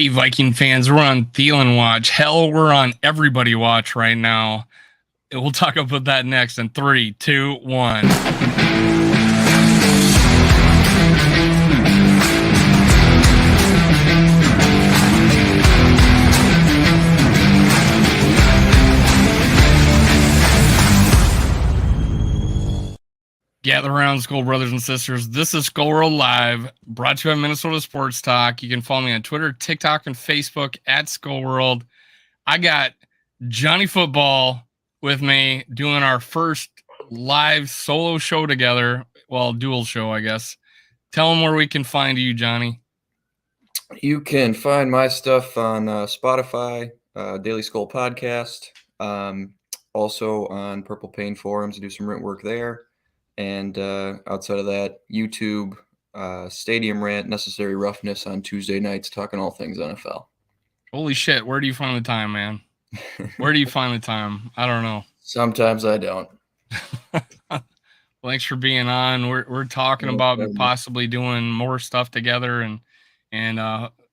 Hey, Viking fans, we're on Thielen watch. Hell, we're on everybody watch right now. We'll talk about that next in 3, 2, 1. Gather around, Skull brothers and sisters. This is Skull World Live, brought to you by Minnesota Sports Talk. You can follow me on Twitter, TikTok, and Facebook at Skull World. I got Johnny Football with me doing our first live solo show together. Well, dual show, I guess. Tell them where we can find you, Johnny. You can find my stuff on Spotify, Daily Skull Podcast, also on Purple Pain Forums. I do some rent work there. And outside of that, YouTube, Stadium Rant, Necessary Roughness on Tuesday nights, talking all things NFL. Holy shit, where do you find the time, man? Where do you find the time? I don't know. Sometimes I don't. Well, thanks for being on. We're talking about possibly doing more stuff together, and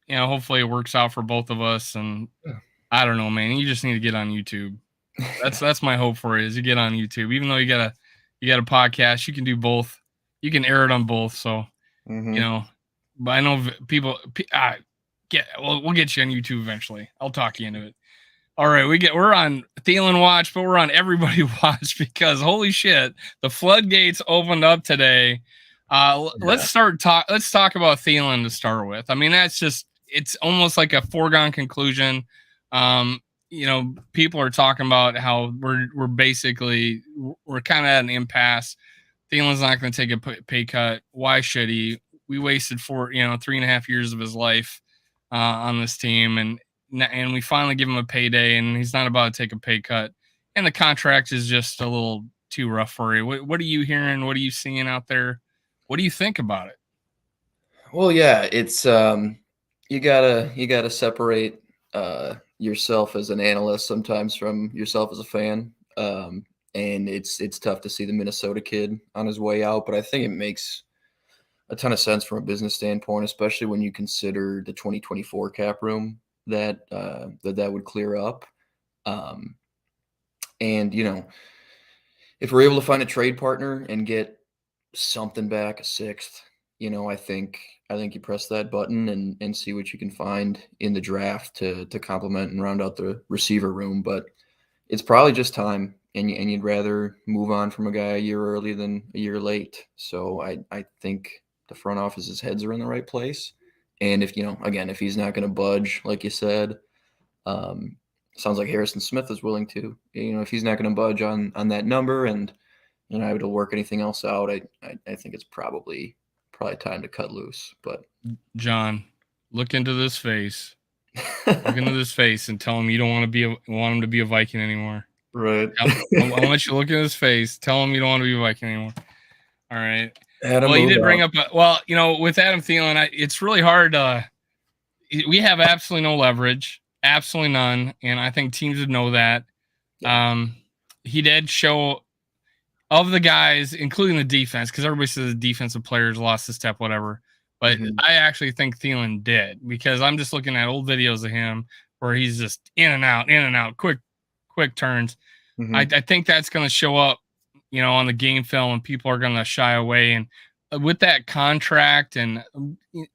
hopefully it works out for both of us. And I don't know, man. You just need to get on YouTube. That's my hope for you, is you get on YouTube. Even though you got a podcast, you can do both. You can air it on both. So but I know people. We'll get you on YouTube eventually. I'll talk you into it. All right, we're on Thielen watch, but we're on everybody watch because holy shit, the floodgates opened up today. Let's talk about Thielen to start with. I mean, it's almost like a foregone conclusion. People are talking about how we're kind of at an impasse. Thielen's not going to take a pay cut. Why should he? We wasted 3.5 years of his life on this team, and we finally give him a payday, and he's not about to take a pay cut. And the contract is just a little too rough for you. What are you hearing? What are you seeing out there? What do you think about it? Well, yeah, it's you gotta separate yourself as an analyst sometimes from yourself as a fan. And it's tough to see the Minnesota kid on his way out, but I think it makes a ton of sense from a business standpoint, especially when you consider the 2024 cap room that would clear up. And if we're able to find a trade partner and get something back, a sixth, I think you press that button and see what you can find in the draft to complement and round out the receiver room. But it's probably just time, and you'd rather move on from a guy a year early than a year late. So I think the front office's heads are in the right place. And if he's not going to budge, like you said, sounds like Harrison Smith is willing to. If he's not going to budge on that number and able to work anything else out, I think it's probably time to cut loose. But John, look into this face. Look into this face and tell him you don't want him to be a Viking anymore. Right. I want you to look in his face. Tell him you don't want to be a Viking anymore. All right. Adam, well, you did bring up. With Adam Thielen, it's really hard. We have absolutely no leverage, absolutely none, and I think teams would know that. Yeah. He did show of the guys, including the defense, because everybody says the defensive players lost a step, whatever. But I actually think Thielen did, because I'm just looking at old videos of him where he's just in and out, quick turns. I think that's going to show up, on the game film, and people are going to shy away. And with that contract, and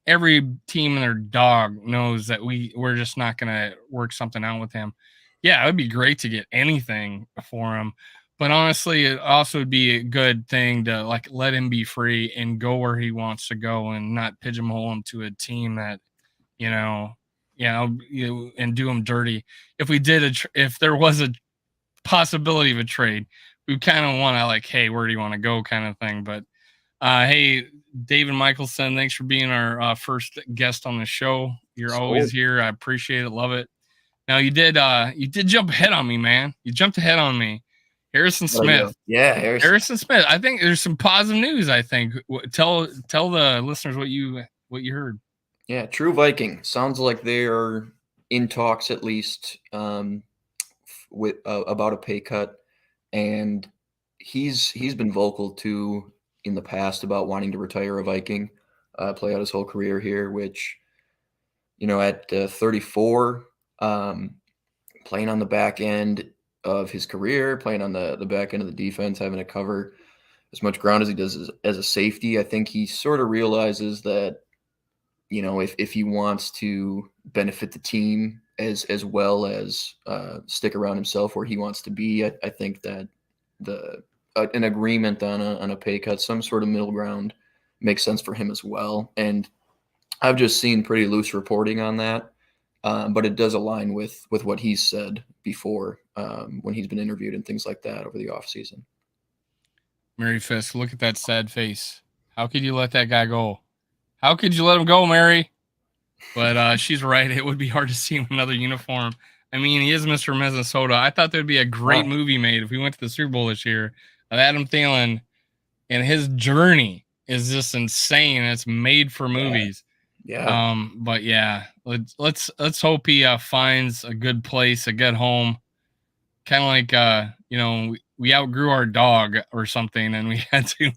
every team and their dog knows that we're just not going to work something out with him. Yeah, it would be great to get anything for him. But honestly, it also would be a good thing to let him be free and go where he wants to go, and not pigeonhole him to a team that, and do him dirty. If there was a possibility of a trade, we kind of want to hey, where do you want to go kind of thing. But hey, David Michelson, thanks for being our first guest on the show. You're always here. I appreciate it. Love it. Now you did jump ahead on me, man. You jumped ahead on me. Harrison Smith. Yeah, Harrison Smith. I think there's some positive news. I think tell the listeners what you heard. Yeah, true Viking. Sounds like they are in talks at least with about a pay cut, and he's been vocal too in the past about wanting to retire a Viking, play out his whole career here, which at 34, playing on the back end of his career, playing on the back end of the defense, having to cover as much ground as he does as a safety. I think he sort of realizes that, if he wants to benefit the team as well as stick around himself where he wants to be, I think that an agreement on a pay cut, some sort of middle ground, makes sense for him as well. And I've just seen pretty loose reporting on that, but it does align with what he's said before when he's been interviewed and things like that over the offseason. Mary Fisk, look at that sad face. How could you let that guy go? How could you let him go, Mary? But she's right. It would be hard to see him in another uniform. I mean, he is Mr. Minnesota. I thought there'd be a great movie made if we went to the Super Bowl this year of Adam Thielen, and his journey is just insane. It's made for movies. Yeah. But yeah, let's hope he finds a good place, a good home. Kind of like we outgrew our dog or something, and we had to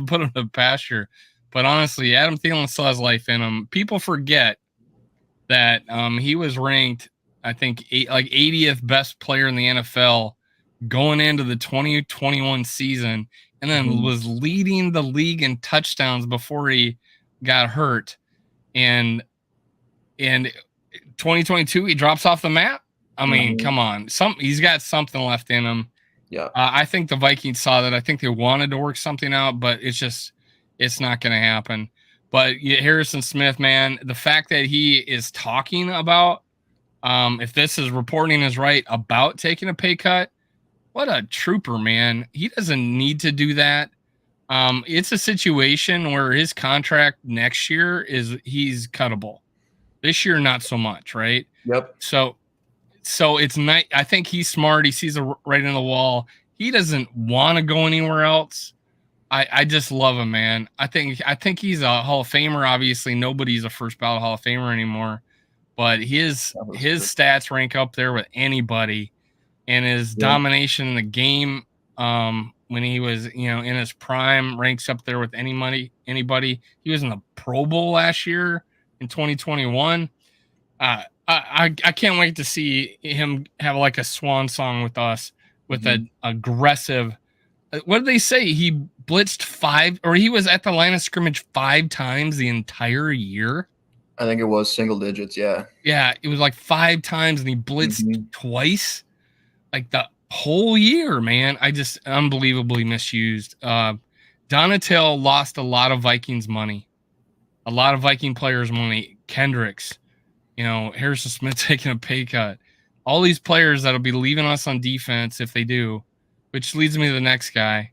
put him to pasture. But honestly, Adam Thielen still has life in him. People forget that he was ranked, I think, 80th best player in the NFL going into the 2021 season, and then was leading the league in touchdowns before he got hurt. And in 2022, he drops off the map. I mean, come on. He's got something left in him. Yeah. I think the Vikings saw that. I think they wanted to work something out, but it's not going to happen. But Harrison Smith, man, the fact that he is talking about, if this is reporting is right, about taking a pay cut, what a trooper, man. He doesn't need to do that. It's a situation where his contract next year he's cuttable. This year, not so much, right? Yep. So it's nice. I think he's smart. He sees a right in the wall. He doesn't want to go anywhere else. I just love him, man. I think he's a Hall of Famer. Obviously, nobody's a first ballot Hall of Famer anymore, but his stats rank up there with anybody, and his domination in the game when he was in his prime ranks up there with anybody. He was in the Pro Bowl last year in 2021. I can't wait to see him have like a swan song with us with an aggressive. What did they say? He blitzed 5, or he was at the line of scrimmage 5 times the entire year. I think it was single digits. Yeah. Yeah. It was like 5 times, and he blitzed twice, like the whole year, man. I just unbelievably misused. Donatel lost a lot of Vikings money, a lot of Viking players' money. Kendricks, Harrison Smith taking a pay cut. All these players that'll be leaving us on defense if they do, which leads me to the next guy.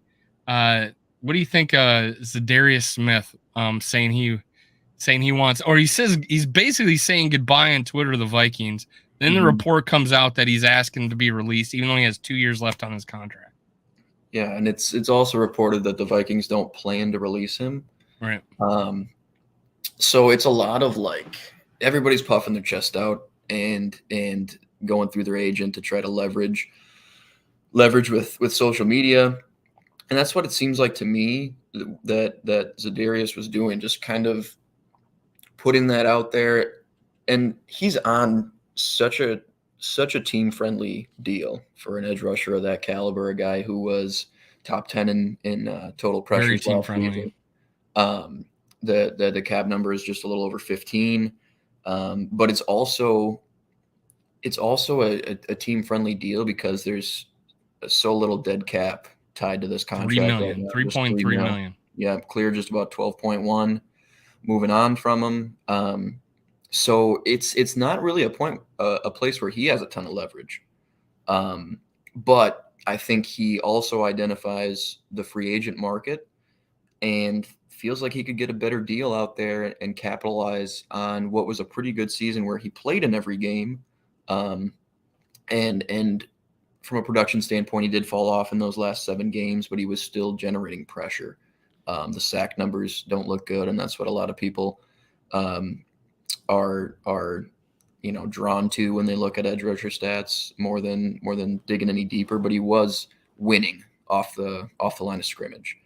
What do you think Zadarius Smith saying he wants, or he says he's basically saying goodbye on Twitter to the Vikings. Then the report comes out that he's asking to be released, even though he has 2 years left on his contract. Yeah, and it's also reported that the Vikings don't plan to release him. Right. So it's a lot of everybody's puffing their chest out and going through their agent to try to leverage with social media. And that's what it seems like to me that Zadarius was doing, just kind of putting that out there. And he's on such a team-friendly deal for an edge rusher of that caliber, a guy who was top 10 in total pressures. Very team-friendly. The cap number is just a little over 15, but it's also a team-friendly deal because there's so little dead cap tied to this contract. 3 million, 3.3 million. Yeah, clear just about 12.1. Moving on from him. So it's not really a place where he has a ton of leverage. But I think he also identifies the free agent market and feels like he could get a better deal out there and capitalize on what was a pretty good season where he played in every game. And from a production standpoint, he did fall off in those last 7 games, but he was still generating pressure. The sack numbers don't look good, and that's what a lot of people are drawn to when they look at edge rusher stats more than digging any deeper. But he was winning off the line of scrimmage.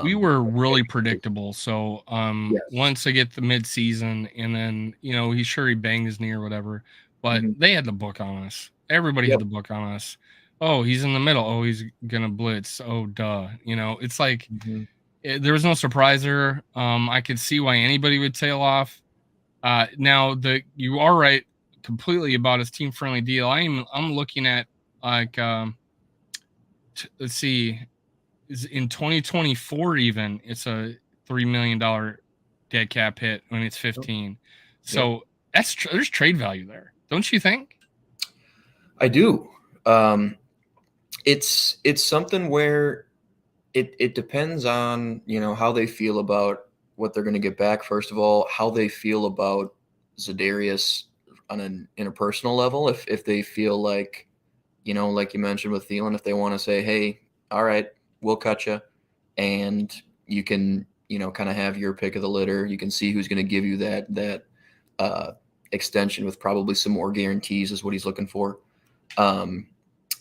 We were really predictable. So Yes. once I get the midseason, and then he banged his knee or whatever, but Hmm. they had the book on us. Everybody had Yep. the book on us. Oh, he's in the middle. Oh, he's gonna blitz. Oh, duh. It's like Hmm. there was no surprise there. I could see why anybody would tail off. Now you are right completely about his team friendly deal. I'm looking at like let's see, is in 2024 even it's a $3 million dead cap hit when it's 15. Yep. So there's trade value there, don't you think? I do. Um, it's something where it depends on how they feel about what they're going to get back. First of all, how they feel about Za'Darius on an interpersonal level. If they feel like like you mentioned with Thielen, if they want to say, hey, all right, we'll cut you, and you can kind of have your pick of the litter. You can see who's going to give you that uh, extension with probably some more guarantees is what he's looking for. Um,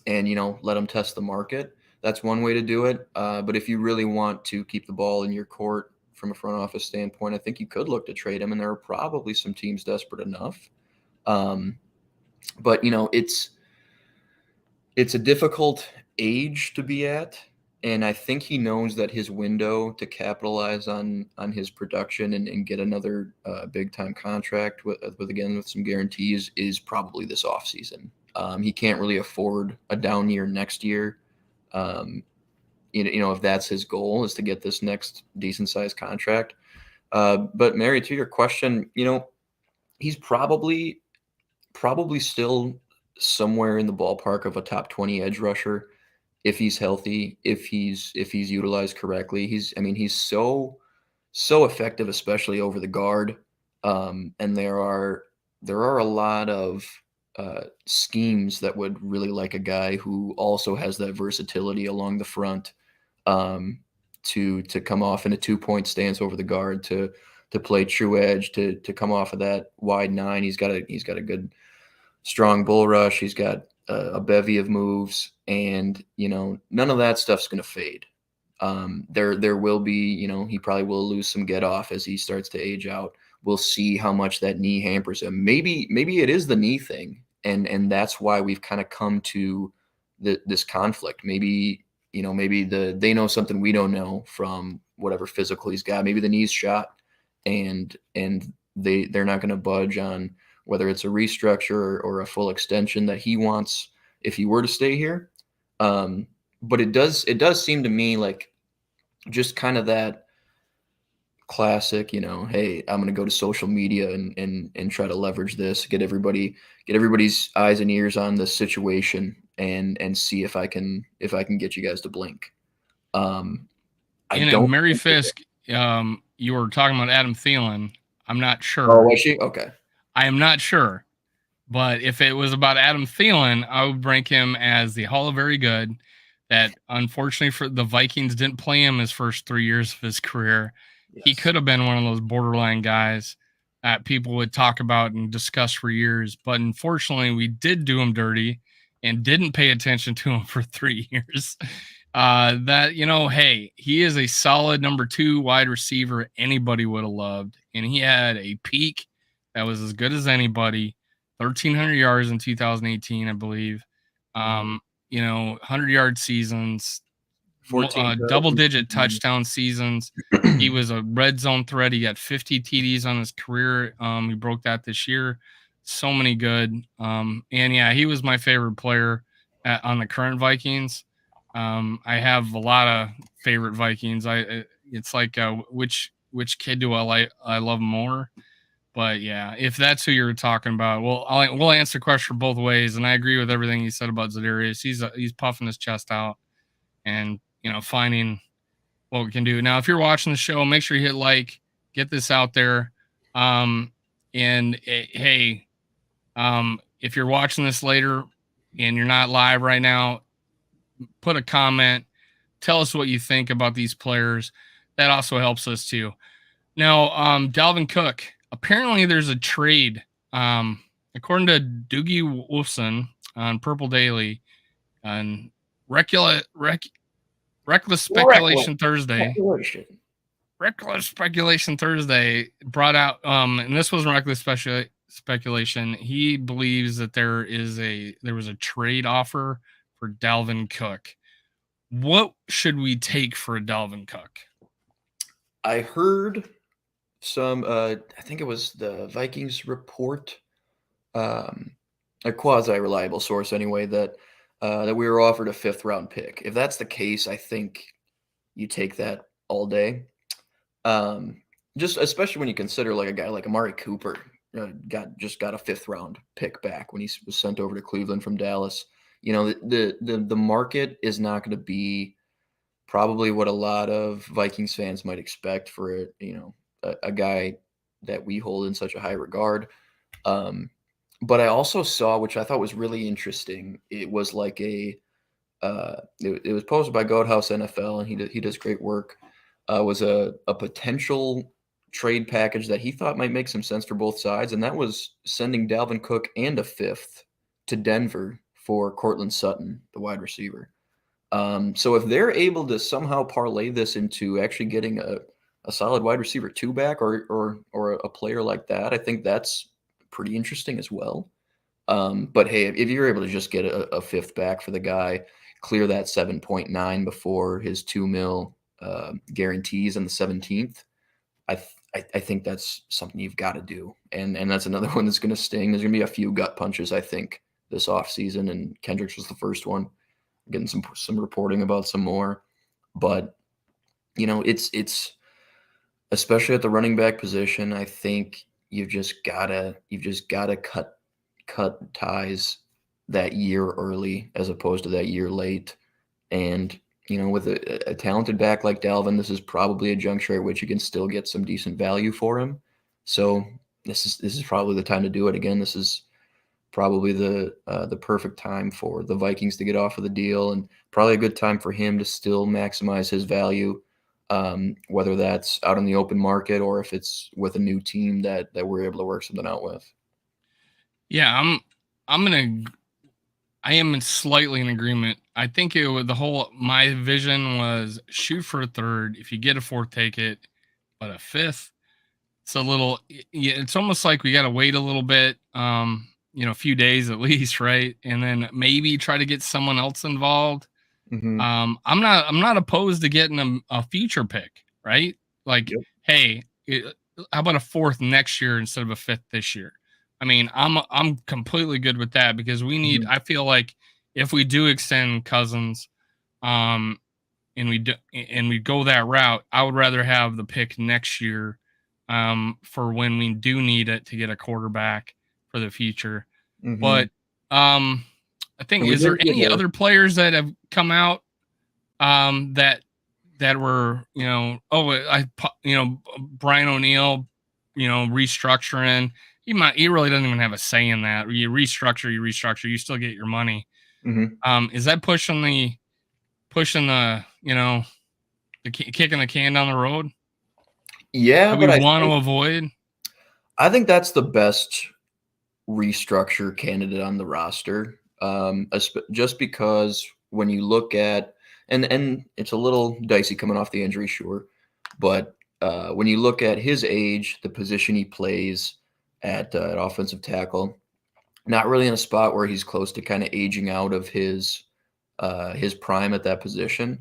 and let them test the market. That's one way to do it. But if you really want to keep the ball in your court from a front office standpoint, I think you could look to trade him, and there are probably some teams desperate enough. Um, but it's a difficult age to be at, and I think he knows that his window to capitalize on his production and get another big time contract with some guarantees is probably this offseason. He can't really afford a down year next year. Um, if that's his goal is to get this next decent sized contract. But Mary, to your question, he's probably still somewhere in the ballpark of a top 20 edge rusher if he's healthy, if he's utilized correctly. He's so effective, especially over the guard. And there are a lot of schemes that would really like a guy who also has that versatility along the front, um, to come off in a 2 point stance over the guard, to play true edge, to come off of that wide nine. He's got a good strong bull rush. He's got a bevy of moves, and none of that stuff's going to fade. There will be, he probably will lose some get off as he starts to age out. We'll see how much that knee hampers him. Maybe it is the knee thing, and that's why we've kind of come to this conflict. Maybe they know something we don't know from whatever physical he's got. Maybe the knee's shot, and they're not going to budge on whether it's a restructure or a full extension that he wants if he were to stay here. But it does seem to me like just kind of that classic, hey, I'm going to go to social media and try to leverage this, get everybody's eyes and ears on the situation, and see if I can get you guys to blink. I And don't Mary think that. Fisk, you were talking about Adam Thielen. I'm not Oh, sure. was she? Okay. I am not sure. But if it was about Adam Thielen, I would rank him as the Hall of Very Good. That unfortunately for the Vikings didn't play him his first 3 years of his career. He Yes. could have been one of those borderline guys that people would talk about and discuss for years. But unfortunately, we did do him dirty and didn't pay attention to him for 3 years. Hey, he is a solid number 2 wide receiver anybody would have loved. And he had a peak that was as good as anybody. 1,300 yards in 2018, I believe. Mhm. 100-yard seasons, 14 double-digit touchdowns. touchdown seasons. He was a red zone threat. He got 50 TDs on his career. He broke that this year. So many good. And yeah, he was my favorite player on the current Vikings. I have a lot of favorite Vikings. It's like which kid do I like? I love more. But yeah, if that's who you're talking about, well, we'll answer the question both ways. And I agree with everything you said about Za'Darius. He's puffing his chest out and finding what we can do. Now, if you're watching the show, make sure you hit like, get this out there. Um, and hey, if you're watching this later and you're not live right now, put a comment. Tell us what you think about these players. That also helps us too. Now, Dalvin Cook. Apparently, there's a trade. According to Doogie Wolfson on Purple Daily, and Reckless Reckless Speculation Thursday. speculation. Reckless Speculation Thursday brought out, and this wasn't reckless speculation. He believes that there was a trade offer for Dalvin Cook. What should we take for a Dalvin Cook? I heard some, I think it was the Vikings report, a quasi-reliable source anyway, that we were offered a 5th-round pick. If that's the case, I think you take that all day. Just especially when you consider like a guy like Amari Cooper got a 5th-round pick back when he was sent over to Cleveland from Dallas. You know, the market is not going to be probably what a lot of Vikings fans might expect for a guy that we hold in such a high regard. But I also saw, which I thought was really interesting. It was like it was posted by Goathouse NFL, and he does great work. Was a potential trade package that he thought might make some sense for both sides, and that was sending Dalvin Cook and a 5th to Denver for Cortland Sutton, the wide receiver. So if they're able to somehow parlay this into actually getting a solid wide receiver 2 back or a player like that, I think that's pretty interesting as well. But hey, if you're able to just get a 5th back for the guy, clear that 7.9 before his $2 million guarantees on the 17th, I think that's something you've got to do. And that's another one that's going to sting. There's going to be a few gut punches, I think, this offseason, and Kendricks was the first one. Getting some reporting about some more. But, it's especially at the running back position, I think you've just gotta cut ties that year early as opposed to that year late. And with a talented back like Dalvin, this is probably a juncture at which you can still get some decent value for him. So this is probably the time to do it again. This is probably the perfect time for the Vikings to get off of the deal, and probably a good time for him to still maximize his value, whether that's out in the open market or if it's with a new team that we're able to work something out with. Yeah, I am slightly in agreement. I think my vision was shoot for a 3rd. If you get a 4th, take it, but a 5th, it's a little, yeah, it's almost like we got to wait a little bit, a few days at least, right? And then maybe try to get someone else involved. Mm-hmm. I'm not opposed to getting a future pick, right? Like, Yep. hey, how about a 4th next year instead of a 5th this year? I mean, I'm completely good with that because we need. Mm-hmm. I feel like if we do extend Cousins, and we go that route, I would rather have the pick next year, for when we do need it to get a quarterback for the future. Mm-hmm. But I think, And we is there did any get other players that have come out, that were, Brian O'Neill, restructuring. He really doesn't even have a say in that. You restructure, you still get your money. Mm-hmm. Is that pushing the kicking the can down the road Yeah, that we but want to avoid? I think that's the best restructure candidate on the roster. Just because when you look at, and it's a little dicey coming off the injury, sure, but when you look at his age, the position he plays at offensive tackle, not really in a spot where he's close to kind of aging out of his prime at that position,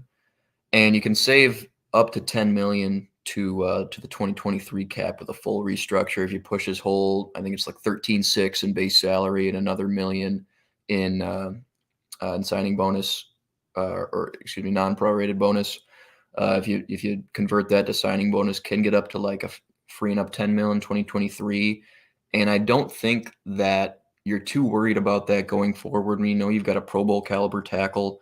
and you can save up to $10 million to the 2023 cap with a full restructure if you push his whole. I think it's like 13.6 in base salary and another $1 million in signing bonus, or excuse me, non-prorated bonus. If you convert that to signing bonus, can get up to like freeing up $10 million in 2023. And I don't think that you're too worried about that going forward when you've got a Pro Bowl caliber tackle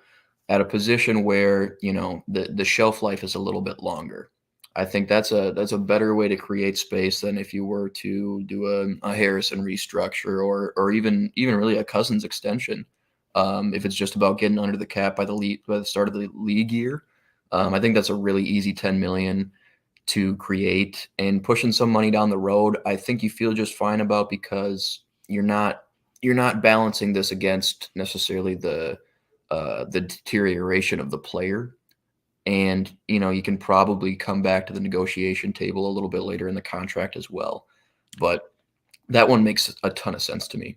at a position where the shelf life is a little bit longer. I think that's a better way to create space than if you were to do a Harrison restructure or even really a Cousins extension. If it's just about getting under the cap by the start of the league year, I think that's a really easy $10 million to create, and pushing some money down the road, I think you feel just fine about, because you're not balancing this against necessarily the deterioration of the player. And, you can probably come back to the negotiation table a little bit later in the contract as well. But that one makes a ton of sense to me.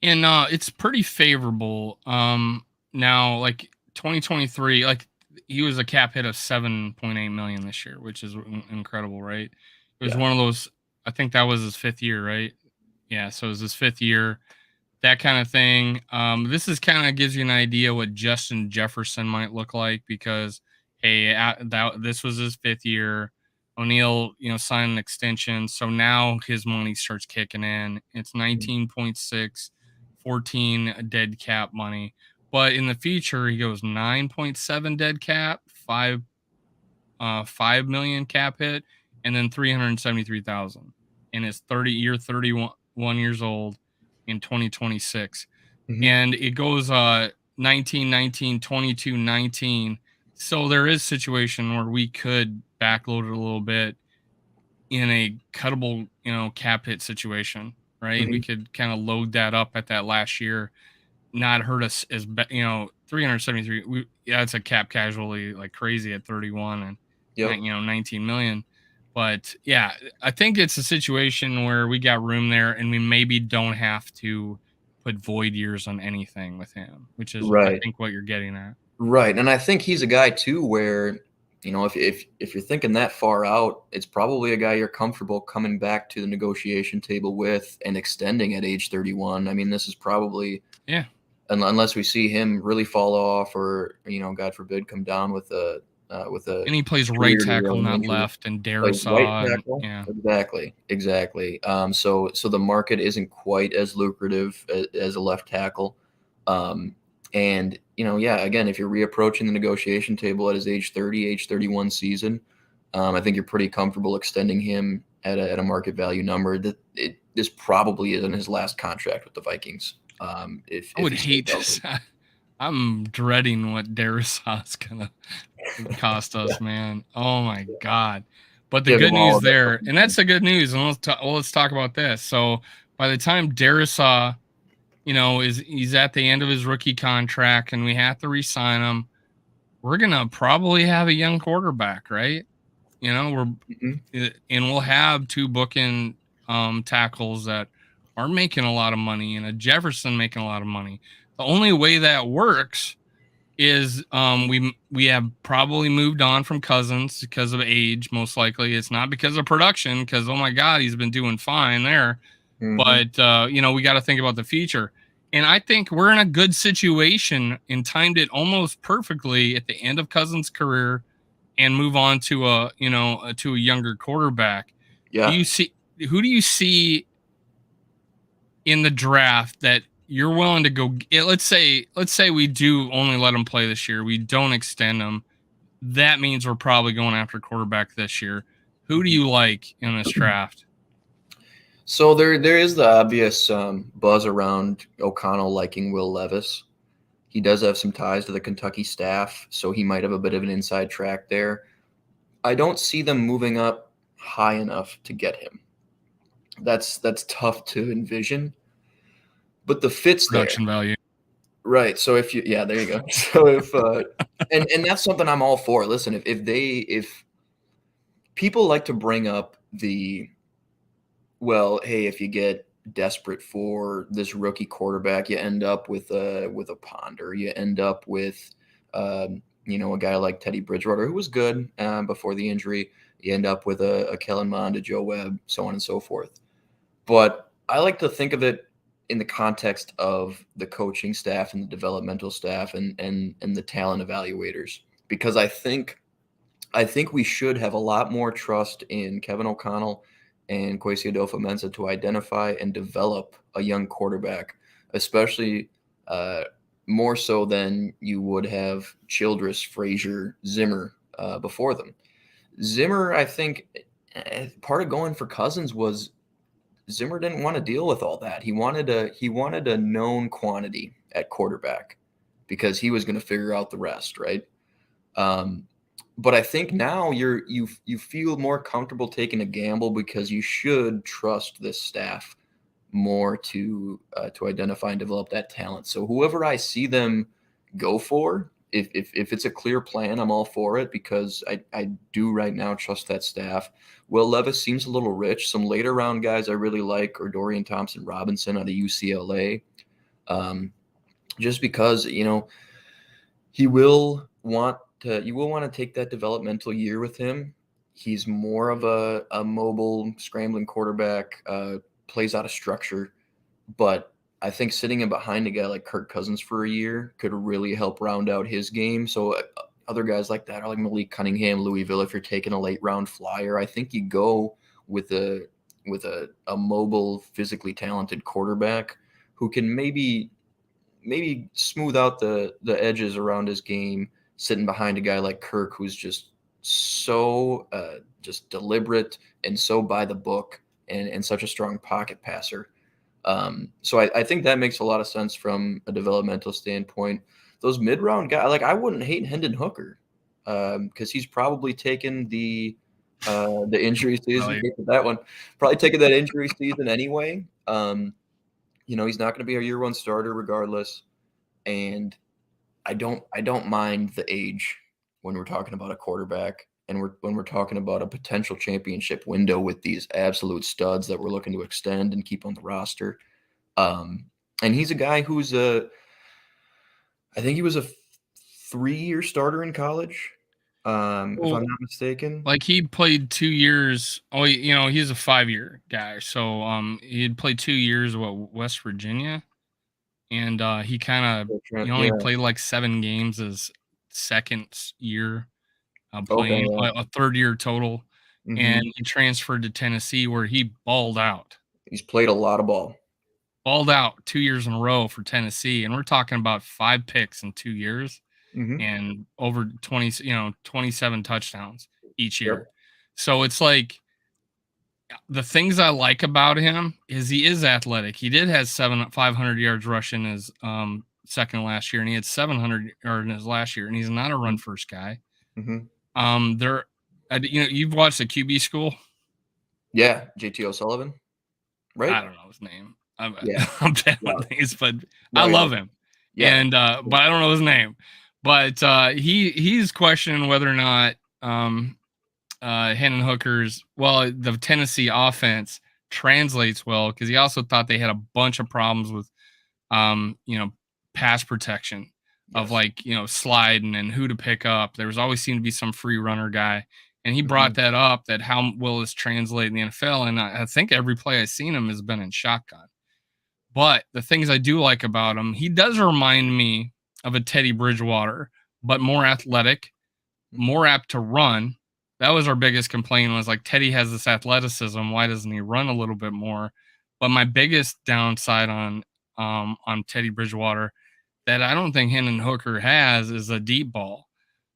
And it's pretty favorable. Now like 2023, like he was a cap hit of 7.8 million this year, which is incredible, right? It was Yeah. one of those. I think that was his fifth year, right? Yeah, so it was his fifth year, that kind of thing. This is kind of gives you an idea what Justin Jefferson might look like because hey, this was his fifth year. O'Neal, signed an extension, so now his money starts kicking in. It's 19.6, 14 dead cap money, but in the future he goes 9.7 dead cap, 5 million cap hit, and then 373,000. And it's 31 years old in 2026. Mhm. And it goes 19, 19, 22, 19. So there is a situation where we could backload it a little bit in a cuttable, cap hit situation, right? We Mhm. could kind of load that up at that last year, not hurt us as 373. Yeah, it's a cap casualty like crazy at 31 and Yep. 19 million. But yeah, I think it's a situation where we got room there and we maybe don't have to put void years on anything with him, which is I Right. think what you're getting at. Right. And I think he's a guy too where, if you're thinking that far out, it's probably a guy you're comfortable coming back to the negotiation table with and extending at age 31. I mean, this is probably, Yeah. unless we see him really fall off or, God forbid, come down with a And he plays right career tackle, derailing not injury. left, and Like right Darisaw and tackle? yeah. Exactly, exactly. So the market isn't quite as lucrative as a left tackle. Um, and, yeah, again, if you're reapproaching the negotiation table at his age 30, age 31 season, I think you're pretty comfortable extending him at a market value number. This probably isn't his last contract with the Vikings. If I if would he stays hate healthy. to. I'm dreading what Darisaw's gonna cost Yeah, us, man. Oh my god! But the give good him all news of that there, fucking and money. that's the good news. And let's talk about this. So by the time Darisaw, is he's at the end of his rookie contract, and we have to re-sign him, we're gonna probably have a young quarterback, right? Mhm. And we'll have two booking tackles that are making a lot of money, and a Jefferson making a lot of money. The only way that works is we have probably moved on from Cousins because of age, most likely. It's not because of production, because oh my god, he's been doing fine there. Mhm. But we got to think about the future. And I think we're in a good situation and timed it almost perfectly at the end of Cousins' career and move on to to a younger quarterback. Do Yeah. you see who do you see in the draft that you're willing to go let's say we do only let him play this year. We don't extend him. That means we're probably going after quarterback this year. Who do Mhm. you like in this draft? So there is the obvious buzz around O'Connell liking Will Levis. He does have some ties to the Kentucky staff, so he might have a bit of an inside track there. I don't see them moving up high enough to get him. That's tough to envision, but the fit's there. Production value. Right. So if you yeah, there you go. So if and that's something I'm all for. Listen, if people like to bring up the well, hey, if you get desperate for this rookie quarterback, you end up with a Ponder. You end up with a guy like Teddy Bridgewater, who was good before the injury. You end up with a Kellen Mond, a Joe Webb, so on and so forth. But I like to think of it in the context of the coaching staff and the developmental staff and the talent evaluators, because I think we should have a lot more trust in Kevin O'Connell and Kwesi Adolfo-Mensah to identify and develop a young quarterback, especially uh, more so than you would have Childress, Frazier, Zimmer before them. Zimmer, I think, part of going for Cousins was Zimmer didn't want to deal with all that. He wanted a known quantity at quarterback because he was going to figure out the rest, right? Um, but I think now you feel more comfortable taking a gamble because you should trust this staff more to identify and develop that talent. So whoever I see them go for, if it's a clear plan, I'm all for it because I do right now trust that staff. Will Levis seems a little rich. Some later round guys I really like are Dorian Thompson Robinson out of UCLA. Just because, you will want to take that developmental year with him. He's more of a mobile, scrambling quarterback, plays out of structure. But I think sitting in behind a guy like Kirk Cousins for a year could really help round out his game. So other guys like that are like Malik Cunningham, Louisville. If you're taking a late round flyer, I think you go with a mobile, physically talented quarterback who can maybe smooth out the edges around his game, sitting behind a guy like Kirk, who's just so just deliberate and so by the book and such a strong pocket passer. So I think that makes a lot of sense from a developmental standpoint. Those mid-round guys, like I wouldn't hate Hendon Hooker because he's probably taken the injury season. Really. That one probably taking that injury season anyway. He's not going to be a year one starter regardless, and I don't mind the age when we're talking about a quarterback and when we're talking about a potential championship window with these absolute studs that we're looking to extend and keep on the roster. And he's a guy who's I think he was a 3-year starter in college, if Well, I'm not mistaken. like he played 2 years. Oh, he's a 5-year guy. So he had played 2 years West Virginia, and he kind of Yeah. only played like 7 games his second year Okay. playing, Yeah. a third year total, and Hmm. he transferred to Tennessee where he balled out. He's played a lot of ball. Balled out 2 years in a row for Tennessee, and we're talking about 5 picks in 2 years Hmm. and over 27 touchdowns each year. Yep. So it's like the things I like about him is he is athletic. He did have 500 yards rushing his second last year, and he had 700 in his last year, and he's not a run first guy. Hmm. There, you've watched the QB school. Yeah, JT O'Sullivan, right? I don't know his name. I'm, Yeah. I'm bad Yeah. with names, but I No, you're love right. him. Yeah. And but I don't know his name. But he's questioning whether or not Hendon Hooker's the Tennessee offense translates well, because he also thought they had a bunch of problems with um you know pass protection of Yes. sliding and who to pick up. There was always seemed to be some free runner guy, and he brought Mhm. that up, that how will this translate in the NFL. And I think every play I've seen him has been in shotgun. But the things I do like about him, he does remind me of a Teddy Bridgewater, but more athletic, Mhm. more apt to run. That was our biggest complaint, was like Teddy has this athleticism. Why doesn't he run a little bit more? But my biggest downside on Teddy Bridgewater that I don't think Hendon Hooker has is a deep ball.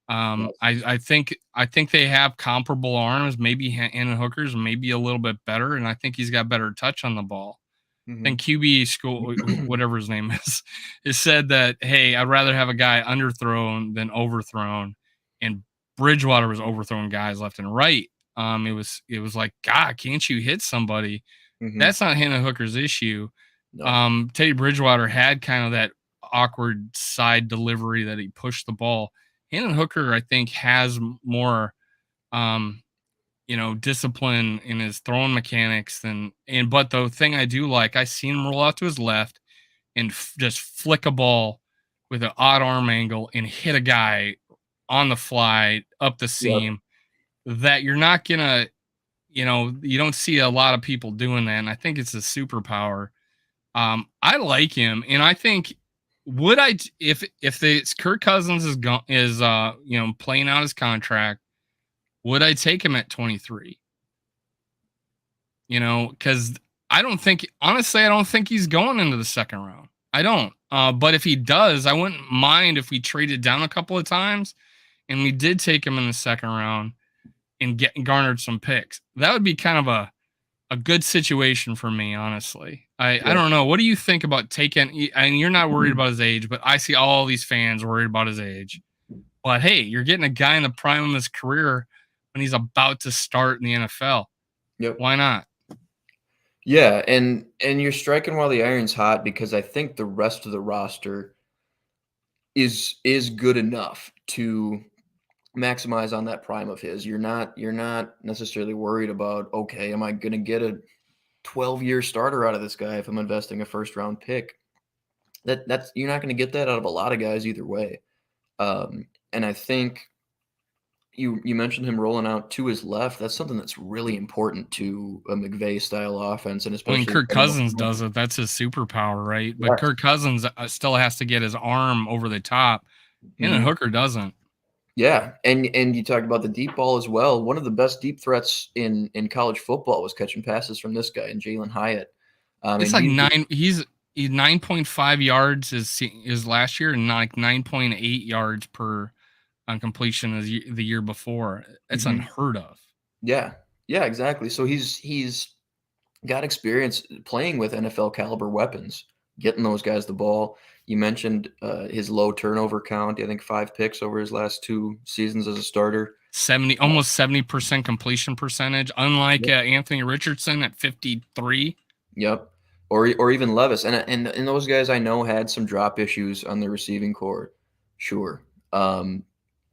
Yes. I think they have comparable arms. Maybe Hendon Hooker's maybe a little bit better, and I think he's got better touch on the ball. And Mhm. QB school, whatever his name is said that, hey, I'd rather have a guy underthrown than overthrown. And Bridgewater was overthrowing guys left and right. It was like, God, can't you hit somebody? Mhm. That's not Hannah Hooker's issue. No. Teddy Bridgewater had kind of that awkward side delivery that he pushed the ball. Hannah Hooker, I think, has more um, discipline in his throwing mechanics but the thing I do like, I seen him roll out to his left and just flick a ball with an odd arm angle and hit a guy on the fly up the Yep. seam, that you're not gonna, you don't see a lot of people doing that. And I think it's a superpower. I like him, and I think, if the Kirk Cousins is playing out his contract, would I take him at 23? Because I don't think he's going into the second round. I don't. But if he does, I wouldn't mind if we traded down a couple of times and we did take him in the second round and garnered some picks. That would be kind of a good situation for me, honestly. I Yep. don't know. What do you think about taking? And you're not worried about his age, but I see all these fans worried about his age. But hey, you're getting a guy in the prime of his career when he's about to start in the NFL. Yep. Why not? Yeah, and you're striking while the iron's hot because I think the rest of the roster is good enough to maximize on that prime of his. You're not necessarily worried about, okay, am I going to get a 12-year starter out of this guy if I'm investing a first round pick? That's you're not going to get that out of a lot of guys either way. And I think you mentioned him rolling out to his left. That's something that's really important to a McVay style offense, and When especially Kirk Cousins does it, that's his superpower, right? But Yes. Kirk Cousins still has to get his arm over the top, and then Mhm. Hooker doesn't. Yeah, and you talked about the deep ball as well. One of the best deep threats in college football was catching passes from this guy and Jalen Hyatt. It's And like he's 9.5 yards is last year, and like 9.8 yards per on completion as the year before. It's Mhm. unheard of. Yeah, yeah, exactly. So he's got experience playing with NFL caliber weapons, getting those guys the ball. You mentioned his low turnover count. I think 5 picks over his last 2 seasons as a starter. 70, almost 70% completion percentage, unlike Yep. Anthony Richardson at 53. Yep. Or even Levis. And those guys I know had some drop issues on the receiving core. Sure.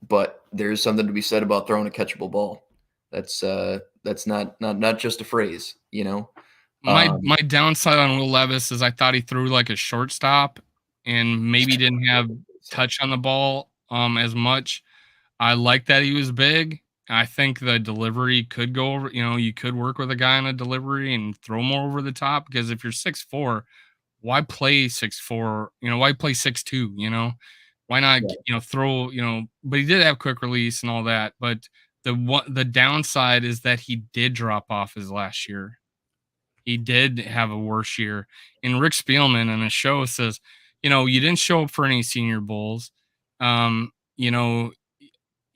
But there's something to be said about throwing a catchable ball. That's not just a phrase, you know. My downside on Will Levis is I thought he threw like a shortstop and maybe didn't have touch on the ball as much. I like that he was big. I think the delivery could go over, you could work with a guy on a delivery and throw more over the top, because if you're 6'4", why play 6'4"? Why play 6'2"? Why not, Yeah. throw, but he did have quick release and all that. But the downside is that he did drop off his last year. He did have a worse year. And Rick Spielman on his show says, you didn't show up for any Senior Bowls. Um, you know,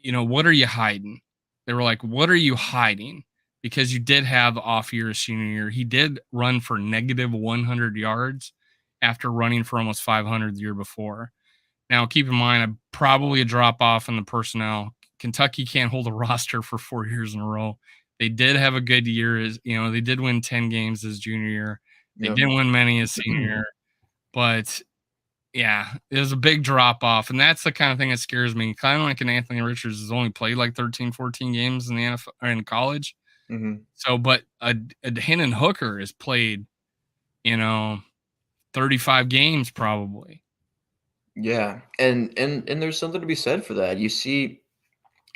what are you hiding? They were like, what are you hiding? Because you did have off year senior year. He did run for negative 100 yards after running for almost 500 the year before. Now, keep in mind, probably a drop off in the personnel. Kentucky can't hold a roster for 4 years in a row. They did have a good year. They did win 10 games his junior year. They Yep. didn't win many his senior year. But yeah, it was a big drop off. And that's the kind of thing that scares me. Kind of like an Anthony Richards has only played like 13, 14 games in the NFL or in college. Mhm. So, but a Hendon Hooker has played, 35 games probably. Yeah. And there's something to be said for that. You see,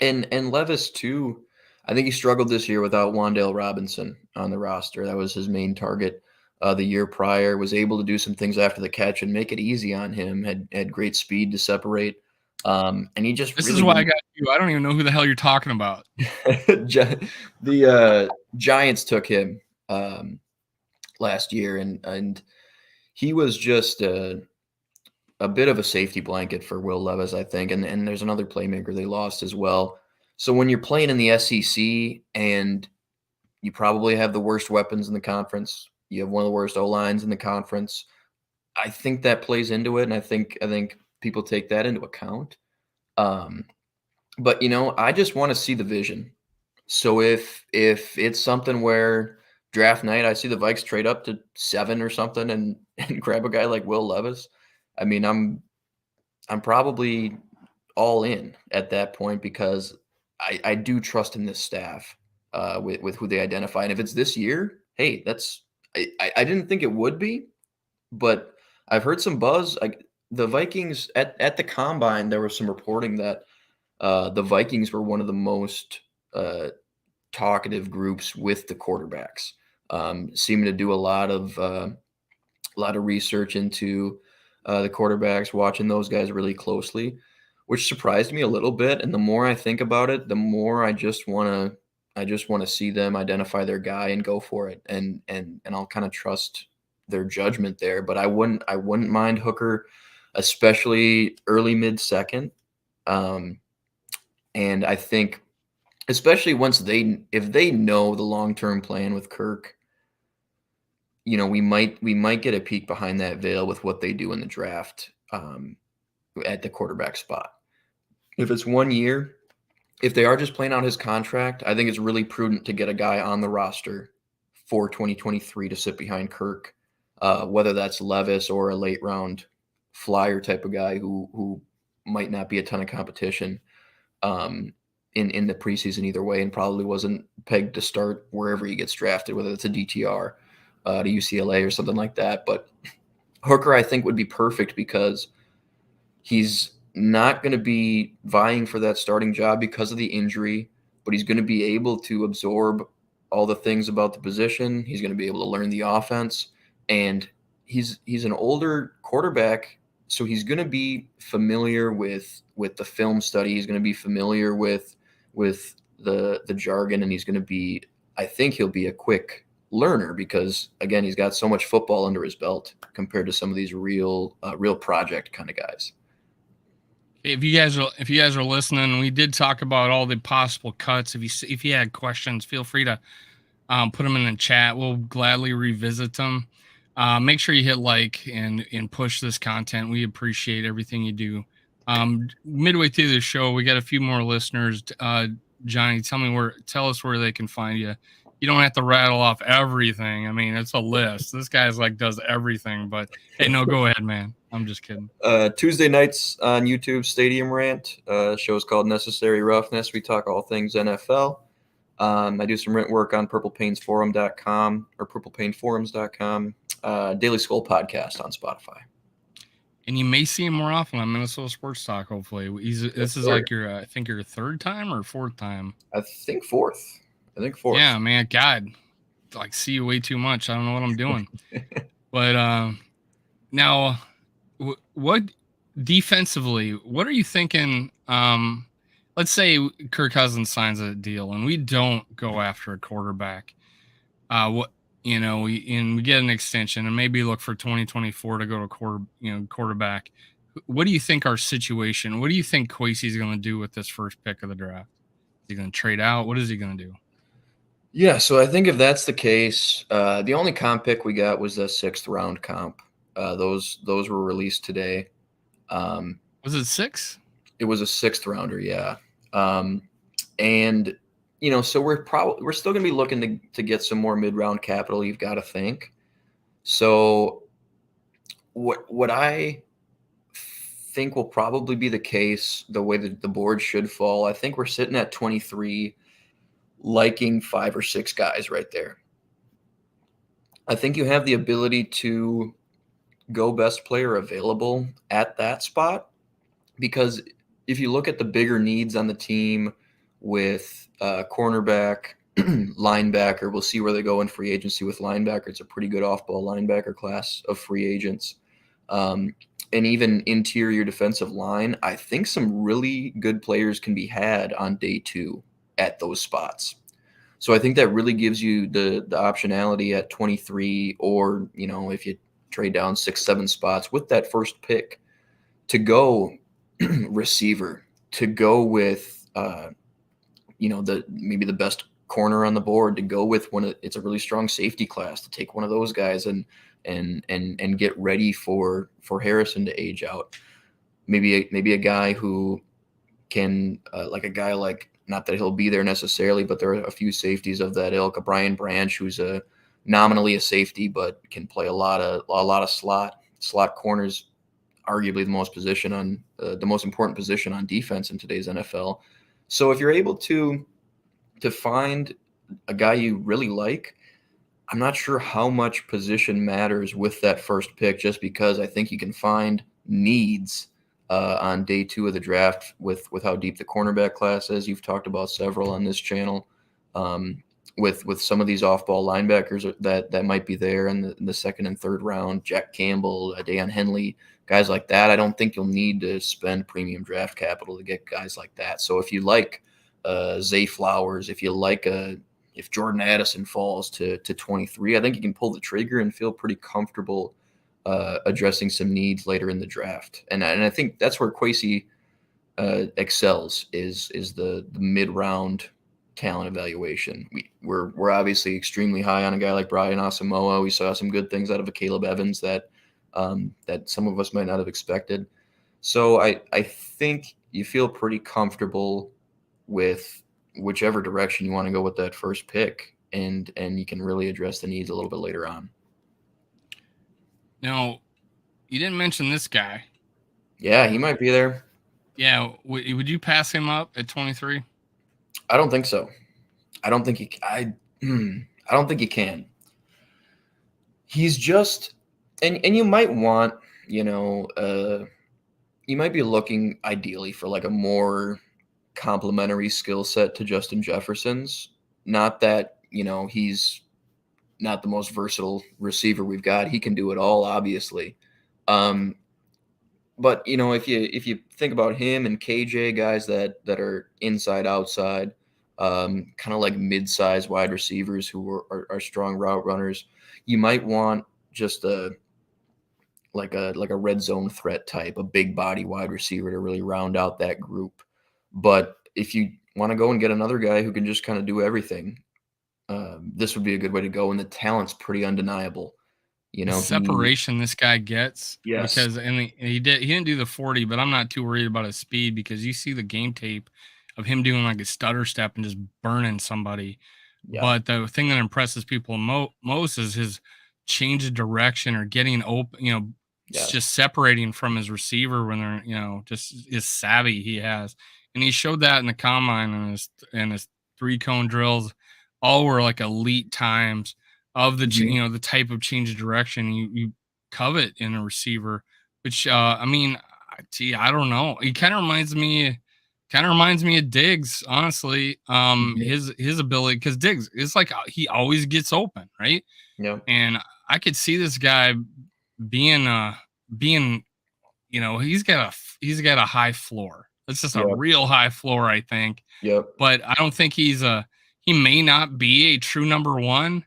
and Levis too, I think he struggled this year without Wan'Dale Robinson on the roster. That was his main target. The year prior, was able to do some things after the catch and make it easy on him. Had great speed to separate, and he just This is really why I got you. I don't even know who the hell you're talking about. the Giants took him last year, and he was just a bit of a safety blanket for Will Levis, I think. And there's another playmaker they lost as well. So when you're playing in the SEC and you probably have the worst weapons in the conference, you have one of the worst O lines in the conference. I think that plays into it, and I think people take that into account. Um, but I just want to see the vision. So if it's something where draft night I see the Vikes trade up to 7 or something and and grab a guy like Will Levis, I mean I'm probably all in at that point because I do trust in this staff with who they identify. And if it's this year, hey, I didn't think it would be, but I've heard some buzz. Like the Vikings at the combine, there was some reporting that the Vikings were one of the most talkative groups with the quarterbacks. Seeming to do a lot of research into the quarterbacks, watching those guys really closely, which surprised me a little bit. And the more I think about it, the more I just want to see them identify their guy and go for it. And I'll kind of trust their judgment there. But I wouldn't mind Hooker, especially early mid second. Um, and I think especially if they know the long term plan with Kirk, we might get a peek behind that veil with what they do in the draft at the quarterback spot. If it's 1 year, if they are just playing out his contract, I think it's really prudent to get a guy on the roster for 2023 to sit behind Kirk, whether that's Levis or a late round flyer type of guy who might not be a ton of competition in the preseason either way, and probably wasn't pegged to start wherever he gets drafted, whether it's a DTR to UCLA or something like that. But Hooker, I think, would be perfect because he's not going to be vying for that starting job because of the injury, but he's going to be able to absorb all the things about the position. He's going to be able to learn the offense, and he's an older quarterback, so he's going to be familiar with the film study. He's going to be familiar with the jargon, and he's going to be. I think he'll be a quick learner because again, he's got so much football under his belt compared to some of these real project kind of guys. If you guys are listening, we did talk about all the possible cuts. If you had questions, feel free to put them in the chat. We'll gladly revisit them. Make sure you hit like and push this content. We appreciate everything you do. Midway through the show, we got a few more listeners. Johnny, tell us where they can find you. You don't have to rattle off everything. I mean, it's a list. This guy's does everything. But hey, no, go ahead, man. I'm just kidding. Tuesday nights on YouTube, Stadium Rant. Show's called Necessary Roughness. We talk all things NFL. I do some rent work on purplepainsforum.com or purplepainforums.com. Daily Skull podcast on Spotify. And you may see him more often on Minnesota Sports Talk, hopefully. This is like I think your third time or fourth time? I think fourth. Yeah, man, God. See you way too much. I don't know what I'm doing. But now, what defensively, what are you thinking? Let's say Kirk Cousins signs a deal and we don't go after a quarterback. We get an extension and maybe look for 2024 to go to quarterback. What do you think our situation? What do you think Kwesi's going to do with this first pick of the draft? Is he going to trade out? What is he going to do? Yeah, so I think if that's the case, the only comp pick we got was the 6th round comp. Those were released today. Was it 6? It was a 6th rounder, yeah. And so we're still going to be looking to get some more mid-round capital, you've got to think. So what I think will probably be the case, the way that the board should fall, I think we're sitting at 23, liking 5 or 6 guys right there. I think you have the ability to go best player available at that spot, because if you look at the bigger needs on the team with cornerback, linebacker, we'll see where they go in free agency with linebacker. It's a pretty good off-ball linebacker class of free agents. And even interior defensive line, I think some really good players can be had on day 2 at those spots. So I think that really gives you the optionality at 23, or, if you trade down 6-7 spots with that first pick, to go receiver, to go with maybe the best corner on the board, to go with it's a really strong safety class, to take one of those guys and get ready for Harrison to age out. Maybe a guy who can not that he'll be there necessarily, but there are a few safeties of that ilk. A Brian Branch, who's nominally a safety, but can play a lot of slot corners. Arguably the most important position on defense in today's NFL. So if you're able to find a guy you really like, I'm not sure how much position matters with that first pick, just because I think you can find needs on day 2 of the draft with how deep the cornerback class is. You've talked about several on this channel. With some of these off-ball linebackers that might be there in the 2nd and 3rd round, Jack Campbell, Deion Henley, guys like that. I don't think you'll need to spend premium draft capital to get guys like that. So if you like Zay Flowers, if Jordan Addison falls to 23, I think you can pull the trigger and feel pretty comfortable addressing some needs later in the draft. And I think that's where Kwesi excels is the mid-round talent evaluation. We're obviously extremely high on a guy like Brian Asamoah. We saw some good things out of a Caleb Evans that some of us might not have expected. So I think you feel pretty comfortable with whichever direction you want to go with that first pick, and you can really address the needs a little bit later on. Now, you didn't mention this guy. Yeah, he might be there. Yeah, would you pass him up at 23? I don't think so. I don't think he. I don't think he can. He's just, and you might want, you know, you might be looking ideally for like a more complementary skill set to Justin Jefferson's. Not that, he's not the most versatile receiver we've got. He can do it all, obviously. Um, but if you think about him and KJ, guys that are inside outside, kind of like mid-sized wide receivers who are strong route runners, you might want just a red zone threat type, a big body wide receiver to really round out that group. But if you want to go and get another guy who can just kind of do everything, this would be a good way to go. And the talent's pretty undeniable. The He separation this guy gets, yes, because he didn't do the 40, but I'm not too worried about his speed because you see the game tape of him doing like a stutter step and just burning somebody. yeah, But the thing that impresses people most is his change of direction or getting open, yes, just separating from his receiver when they're, just his savvy he has. And he showed that in the combine and his 3 cone drills, all were like elite times of the mhm, the type of change of direction you covet in a receiver. Which I mean, gee, I don't know. He kind of reminds me of Diggs, honestly. mhm, His ability, because Diggs is like he always gets open, right? yeah, And I could see this guy being being he's got a high floor. It's just a yeah, real high floor, I think. yep, But I don't think he may not be a true number one.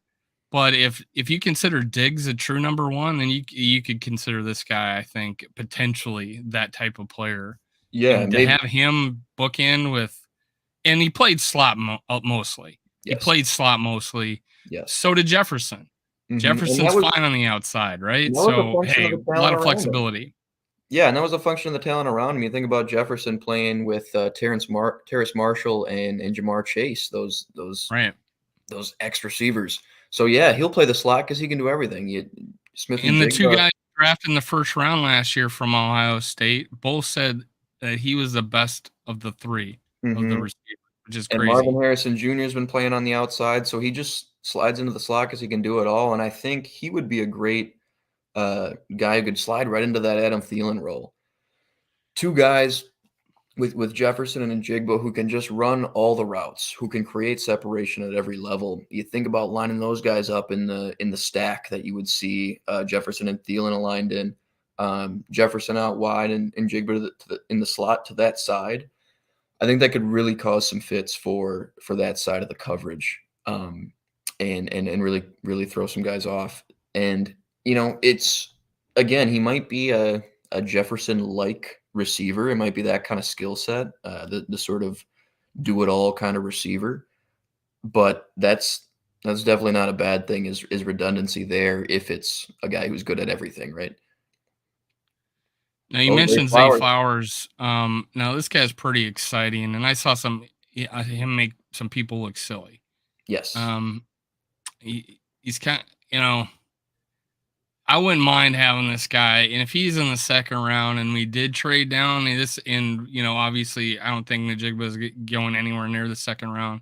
But if you consider Diggs a true number one, then you could consider this guy, I think, potentially that type of player. yeah, And to maybe have him book in with, and he played slot mostly. He yes, played slot mostly. yes, So did Jefferson. and Jefferson's fine on the outside, right? that was a So function of hey, the a lot talent of around him. flexibility. Yeah, and that was a function of the talent around him. You think about Jefferson playing with Terrace Marshall and Jamar Chase, Right. those X receivers. So yeah, he'll play the slot because he can do everything. Smith and And the two Jigba. guys drafted in the first round last year from Ohio State both said that he was the best of the three of the Hmm. receivers, which is And Marvin crazy. Harrison Jr. has been playing on the outside, so he just slides into the slot because he can do it all. And I think he would be a great guy who could slide right into that Adam Thielen role. Two guys with Jefferson and Jigba who can just run all the routes, who can create separation at every level. You think about lining those guys up in the stack that you would see Jefferson and Thielen aligned in. Jefferson out wide and Jigba in the slot to that side. I think that could really cause some fits for that side of the coverage, and really throw some guys off. And it's again, he might be a Jefferson like receiver. It might be that kind of skill set, the sort of do it all kind of receiver. But that's definitely not a bad thing. Is redundancy there if it's a guy who's good at everything, right? Now you Oh, Zay mentioned Zay Flowers. Flowers. Now this guy's pretty exciting, and I saw him make some people look silly. Yes. Um, he's kind of, I wouldn't mind having this guy, and if he's in the second round, and we did trade down and obviously I don't think Najigba is going anywhere near the second round,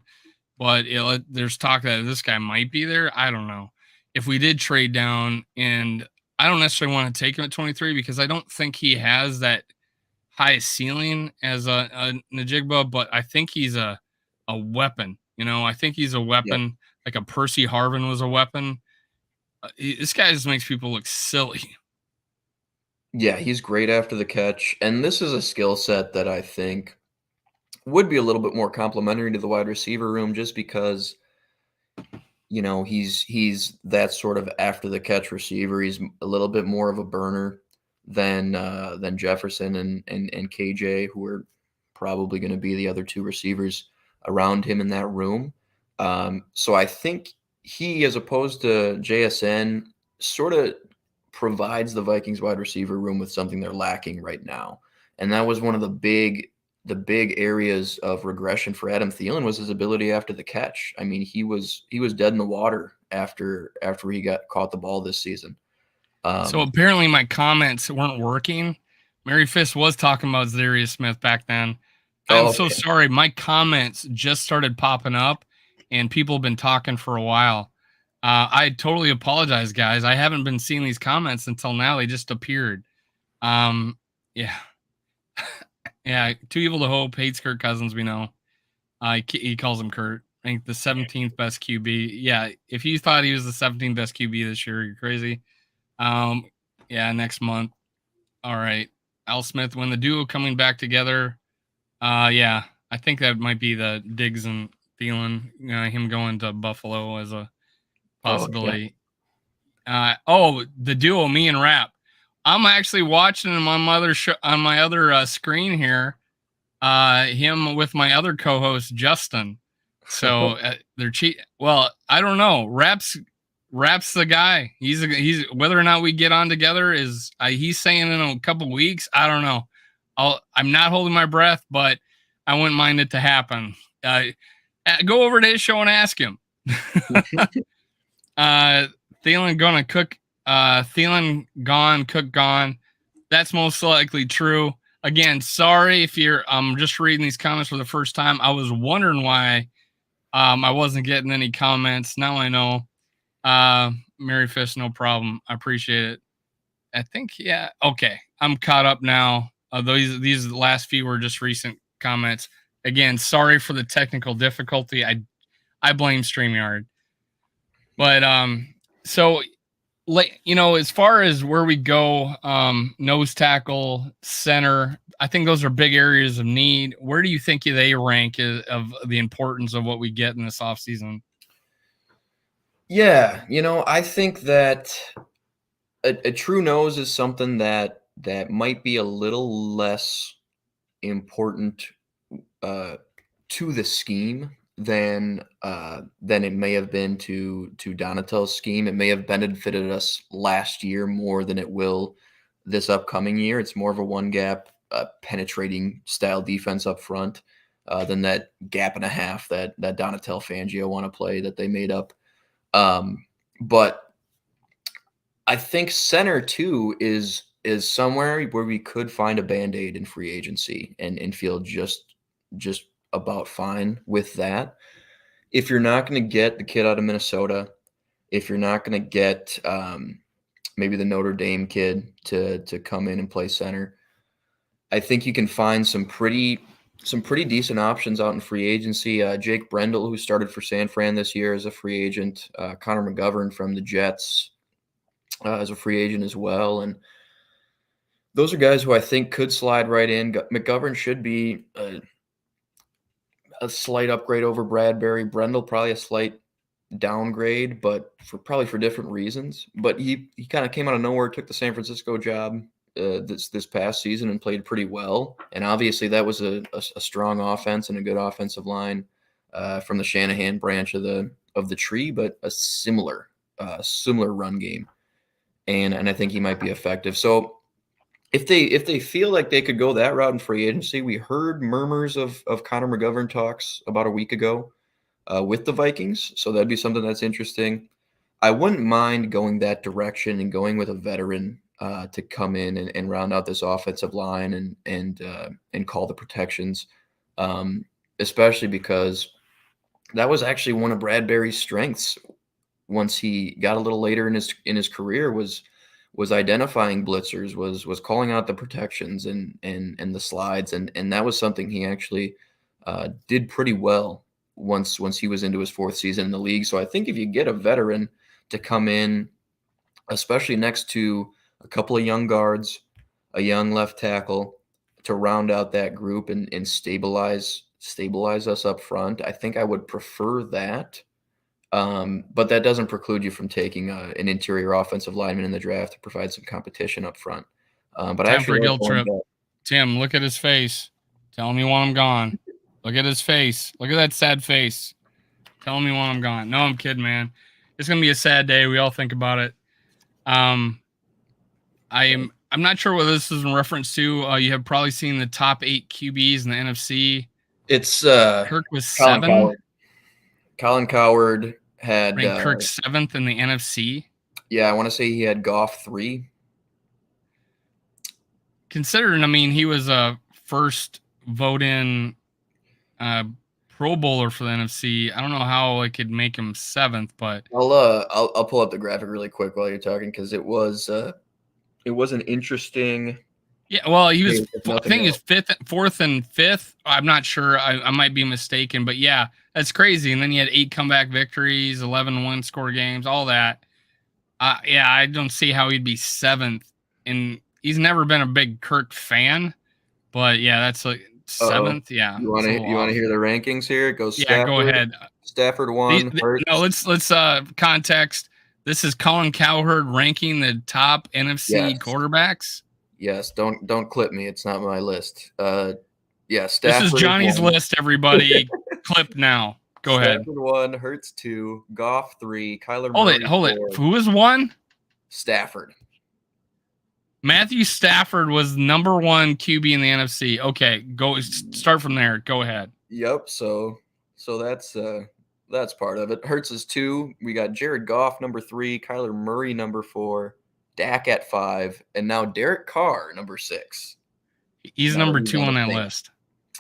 but there's talk that this guy might be there. I don't know if we did trade down, and I don't necessarily want to take him at 23 because I don't think he has that high ceiling as a Najigba, but I think he's a weapon. I think he's a Yep. weapon, like a Percy Harvin was a weapon. This guy just makes people look silly. Yeah, he's great after the catch, and this is a skill set that I think would be a little bit more complementary to the wide receiver room just because, he's that sort of after the catch receiver. He's a little bit more of a burner than Jefferson and KJ, who are probably going to be the other two receivers around him in that room. So I think he, as opposed to JSN, sort of provides the Vikings wide receiver room with something they're lacking right now. And that was one of the big areas of regression for Adam Thielen was his ability after the catch. I mean, he was dead in the water after he got caught the ball this season. So Um, apparently my comments weren't working Mary Fist was talking about Zarius Smith back then. I'm Oh, so okay. sorry. My comments just started popping up, and people have been talking for a while. I totally apologize, guys. I haven't been seeing these comments until now. They just appeared. Yeah, yeah. Too evil to hope. Hates Kirk Cousins. We know. He calls him Kurt. I think the 17th best QB. Yeah, if you thought he was the 17th best QB this year, you're crazy. Yeah, next month. All right. Al Smith, when the duo coming back together. Yeah, I think that might be the Diggs and Thielen. Him going to Buffalo as a Oh, yeah. possibility. The duo, me and Rap. I'm actually watching him on my other screen here. Him with my other co-host Justin. So they're cheat. Well, I don't know. Rap's the guy. He's whether or not we get on together is he's saying in a couple weeks. I don't know. I'm not holding my breath, but I wouldn't mind it to happen. Go over to his show and ask him. Thielen gonna cook. Thielen gone, Cook gone. That's most likely true. Again, sorry if you're just reading these comments for the first time. I was wondering why I wasn't getting any comments. Now I know. Mary Fist, no problem. I appreciate it. I think, yeah. Okay. I'm caught up now. These last few were just recent comments. Again, sorry for the technical difficulty. I blame StreamYard. But so as far as where we go, nose tackle, center, I think those are big areas of need. Where do you think they rank of the importance of what we get in this offseason? Yeah, I think that a true nose is something that might be a little less important to the scheme than it may have been to Donatel's scheme. It may have benefited us last year more than it will this upcoming year. It's more of a one gap penetrating style defense up front than that gap and a half that Donatel Fangio want to play that they made up. But I think center too is somewhere where we could find a band-aid in free agency and feel just about fine with that. If you're not going to get the kid out of Minnesota, if you're not going to get maybe the Notre Dame kid to come in and play center, I think you can find some pretty decent options out in free agency. Jake Brendel, who started for San Fran this year as a free agent, Connor McGovern from the Jets as a free agent as well, and those are guys who I think could slide right in. McGovern should be a slight upgrade over Bradbury. Brendel probably a slight downgrade, but probably for different reasons. But he kind of came out of nowhere, took the San Francisco job this past season and played pretty well. And obviously that was a strong offense and a good offensive line from the Shanahan branch of the tree, but a similar run game. And I think he might be effective. So if they feel like they could go that route in free agency, we heard murmurs of Connor McGovern talks about a week ago with the Vikings. So that'd be something that's interesting. I wouldn't mind going that direction and going with a veteran to come in and round out this offensive line and call the protections, especially because that was actually one of Bradbury's strengths once he got a little later in his career was identifying blitzers, was calling out the protections and the slides, and that was something he actually did pretty well once he was into his fourth season in the league. So I think if you get a veteran to come in, especially next to a couple of young guards, a young left tackle, to round out that group and stabilize us up front, I think I would prefer that. But that doesn't preclude you from taking an interior offensive lineman in the draft to provide some competition up front. But I Time for a actually like guilt trip. Tim, look at his face. Tell me when I'm gone. Look at his face. Look at that sad face. Tell me when I'm gone. No, I'm kidding, man. It's gonna be a sad day. We all think about it. I'm not sure what this is in reference to. You have probably seen the top 8 QBs in the NFC. It's Kirk was Colin 7. Coward. Colin Coward had Kirk 7th in the NFC. Yeah, I want to say he had Goff 3. considering, I mean, he was a first vote-in Pro Bowler for the NFC. I don't know how I could make him 7th, but I'll pull up the graphic really quick while you're talking because it was an interesting. yeah, well, he was. I think he was else. 4th and 5th. I'm not sure. I might be mistaken, but yeah, that's crazy. And then he had 8 comeback victories, 11 one-score games, all that. Yeah, I don't see how he'd be 7th. And he's never been a big Kirk fan, but yeah, that's like 7th. Yeah, You want to hear the rankings here? It goes. Yeah, Stafford, go ahead. Stafford 1. Hurts. No, let's context. This is Colin Cowherd ranking the top NFC quarterbacks. Yes, don't clip me. It's not my list. Yeah, Stafford. This is Johnny's list, everybody. Clip now. Go ahead. Stafford 1, Hurts 2, Goff 3, Kyler Murray. Hold it. Who was 1? Stafford. Matthew Stafford was number 1 QB in the NFC. Okay, go start from there. Go ahead. Yep. So that's part of it. Hurts is 2. We got Jared Goff number 3, Kyler Murray number 4, Dak at 5, and now Derek Carr number 6. He's number 2 on that list.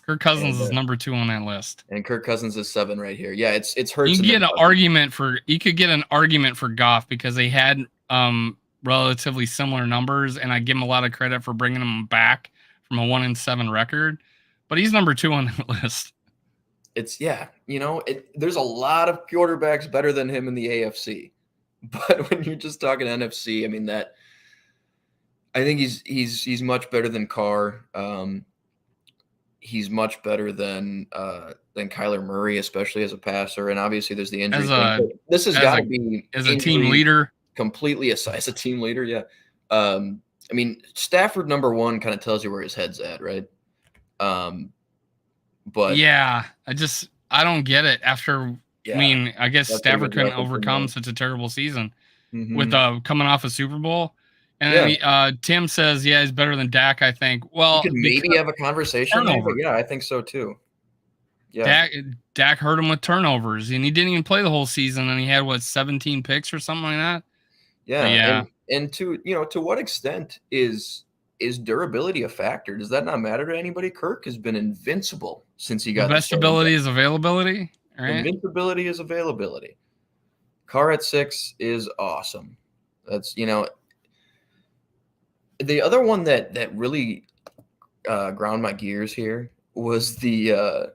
Kirk Cousins is number 2 on that list, and Kirk Cousins is 7 right here. Yeah, it's Hurts. You could get an argument for Goff because they had relatively similar numbers, and I give him a lot of credit for bringing him back from a 1-7 record. But he's number 2 on that list. There's a lot of quarterbacks better than him in the AFC, but when you're just talking NFC, I mean I think he's much better than Carr. He's much better than Kyler Murray, especially as a passer, and obviously there's the injury thing. This has got to be as a team leader. Completely as a team leader, yeah. I mean, Stafford number 1 kind of tells you where his head's at, right? But yeah, I don't get it. I mean, I guess Stafford couldn't overcome such a terrible season with coming off a Super Bowl. And then Tim says, yeah, he's better than Dak, I think. Well, you could maybe have a conversation there, but yeah, I think so too. Yeah. Dak hurt him with turnovers, and he didn't even play the whole season, and he had 17 picks or something like that. Yeah. And to what extent is durability a factor? Does that not matter to anybody? Kirk has been invincible since he got the best ability is availability. Right? Invincibility is availability. Carr at 6 is awesome. That's the other one that really ground my gears here was Kyler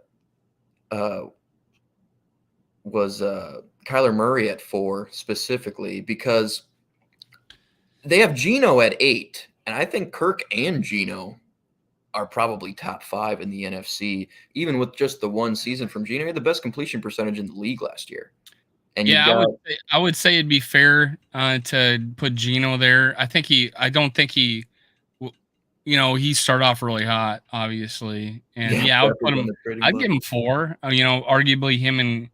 Murray at 4 specifically, because they have Geno at 8, and I think Kirk and Geno are probably top 5 in the NFC, even with just the one season from Geno. He had the best completion percentage in the league last year. And I would say it'd be fair to put Geno there. I don't think he started off really hot, obviously, and I would put him. I'd give him 4. Arguably him and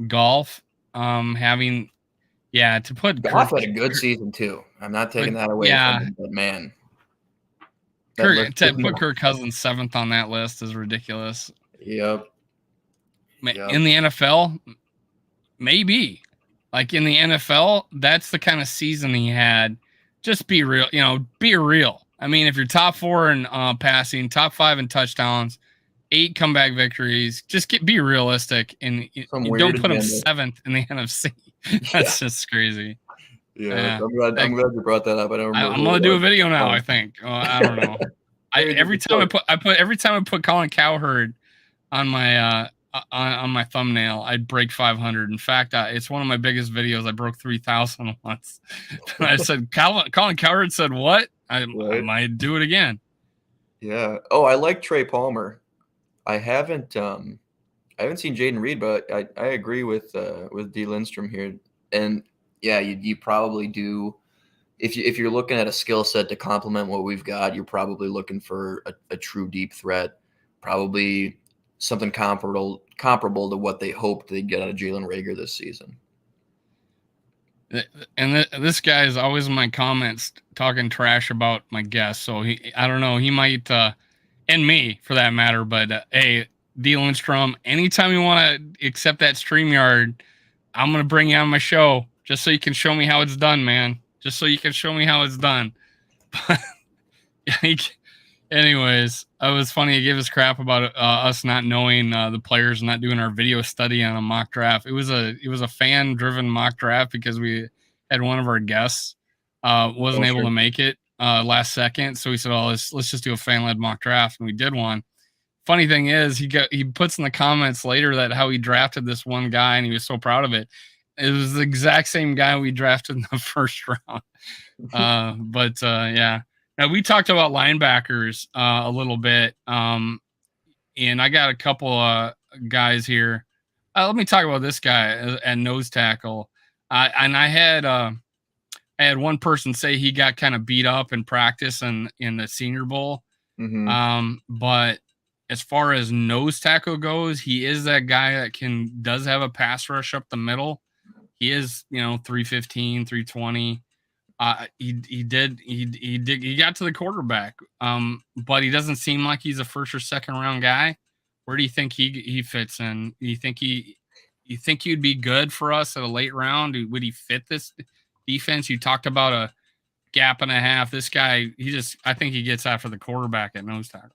Golf having. Yeah, to put Goff had a good season too. I'm not taking that away from him, but man. To put Kirk Cousins 7th on that list is ridiculous. Yep. In the NFL, maybe. Like in the NFL, that's the kind of season he had. Just be real, be real. I mean, if you're top 4 in passing, top 5 in touchdowns, 8 comeback victories, just be realistic and don't put him 7th in the NFC. That's just crazy. Yeah, I'm glad you brought that up. I don't remember. I'm gonna do a video now. I think. I don't know. Every time I put Colin Cowherd on my thumbnail, I'd break 500. In fact, it's one of my biggest videos. I broke 3,000 once. I said, Colin Cowherd said what? I might do it again. Yeah. Oh, I like Trey Palmer. I haven't seen Jaden Reed, but I agree with D. Lindstrom here. And yeah, you probably do. If you're looking at a skill set to complement what we've got, you're probably looking for a true deep threat, probably something comparable to what they hoped they'd get out of Jalen Reagor this season. And this guy is always in my comments talking trash about my guests. So I don't know, he might, and me for that matter. But hey, D. Lindstrom, anytime you want to accept that StreamYard, I'm gonna bring you on my show just so you can show me how it's done, man. Just so you can show me how it's done. But Anyways, it was funny. He gave us crap about us not knowing the players, not doing our video study on a mock draft. It was a fan driven mock draft because we had one of our guests Oh, wasn't able sure. to make it last second, so we said, "Oh, let's just do a fan led mock draft," and we did one. Funny thing is, he puts in the comments later that how he drafted this one guy and he was so proud of it. It was the exact same guy we drafted in the first round. Yeah. Now we talked about linebackers a little bit, and I got a couple guys here. Let me talk about this guy at nose tackle. And I had one person say he got kind of beat up in practice and in the Senior Bowl. Hmm. But as far as nose tackle goes, he is that guy that does have a pass rush up the middle. He is, 315, 320. He got to the quarterback. But he doesn't seem like he's a first or second round guy. Where do you think he fits in? You think he'd be good for us at a late round? Would he fit this defense? You talked about a gap and a half. This guy, I think he gets after the quarterback at nose tackle.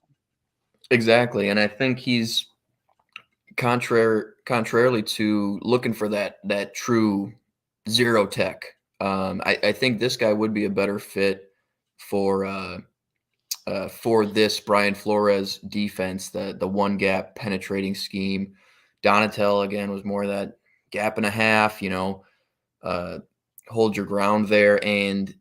Exactly, and I think he's contrarily to looking for that true zero tech. I think this guy would be a better fit for this Brian Flores defense, the one gap penetrating scheme. Donatel again was more that gap and a half, uh, hold your ground there. And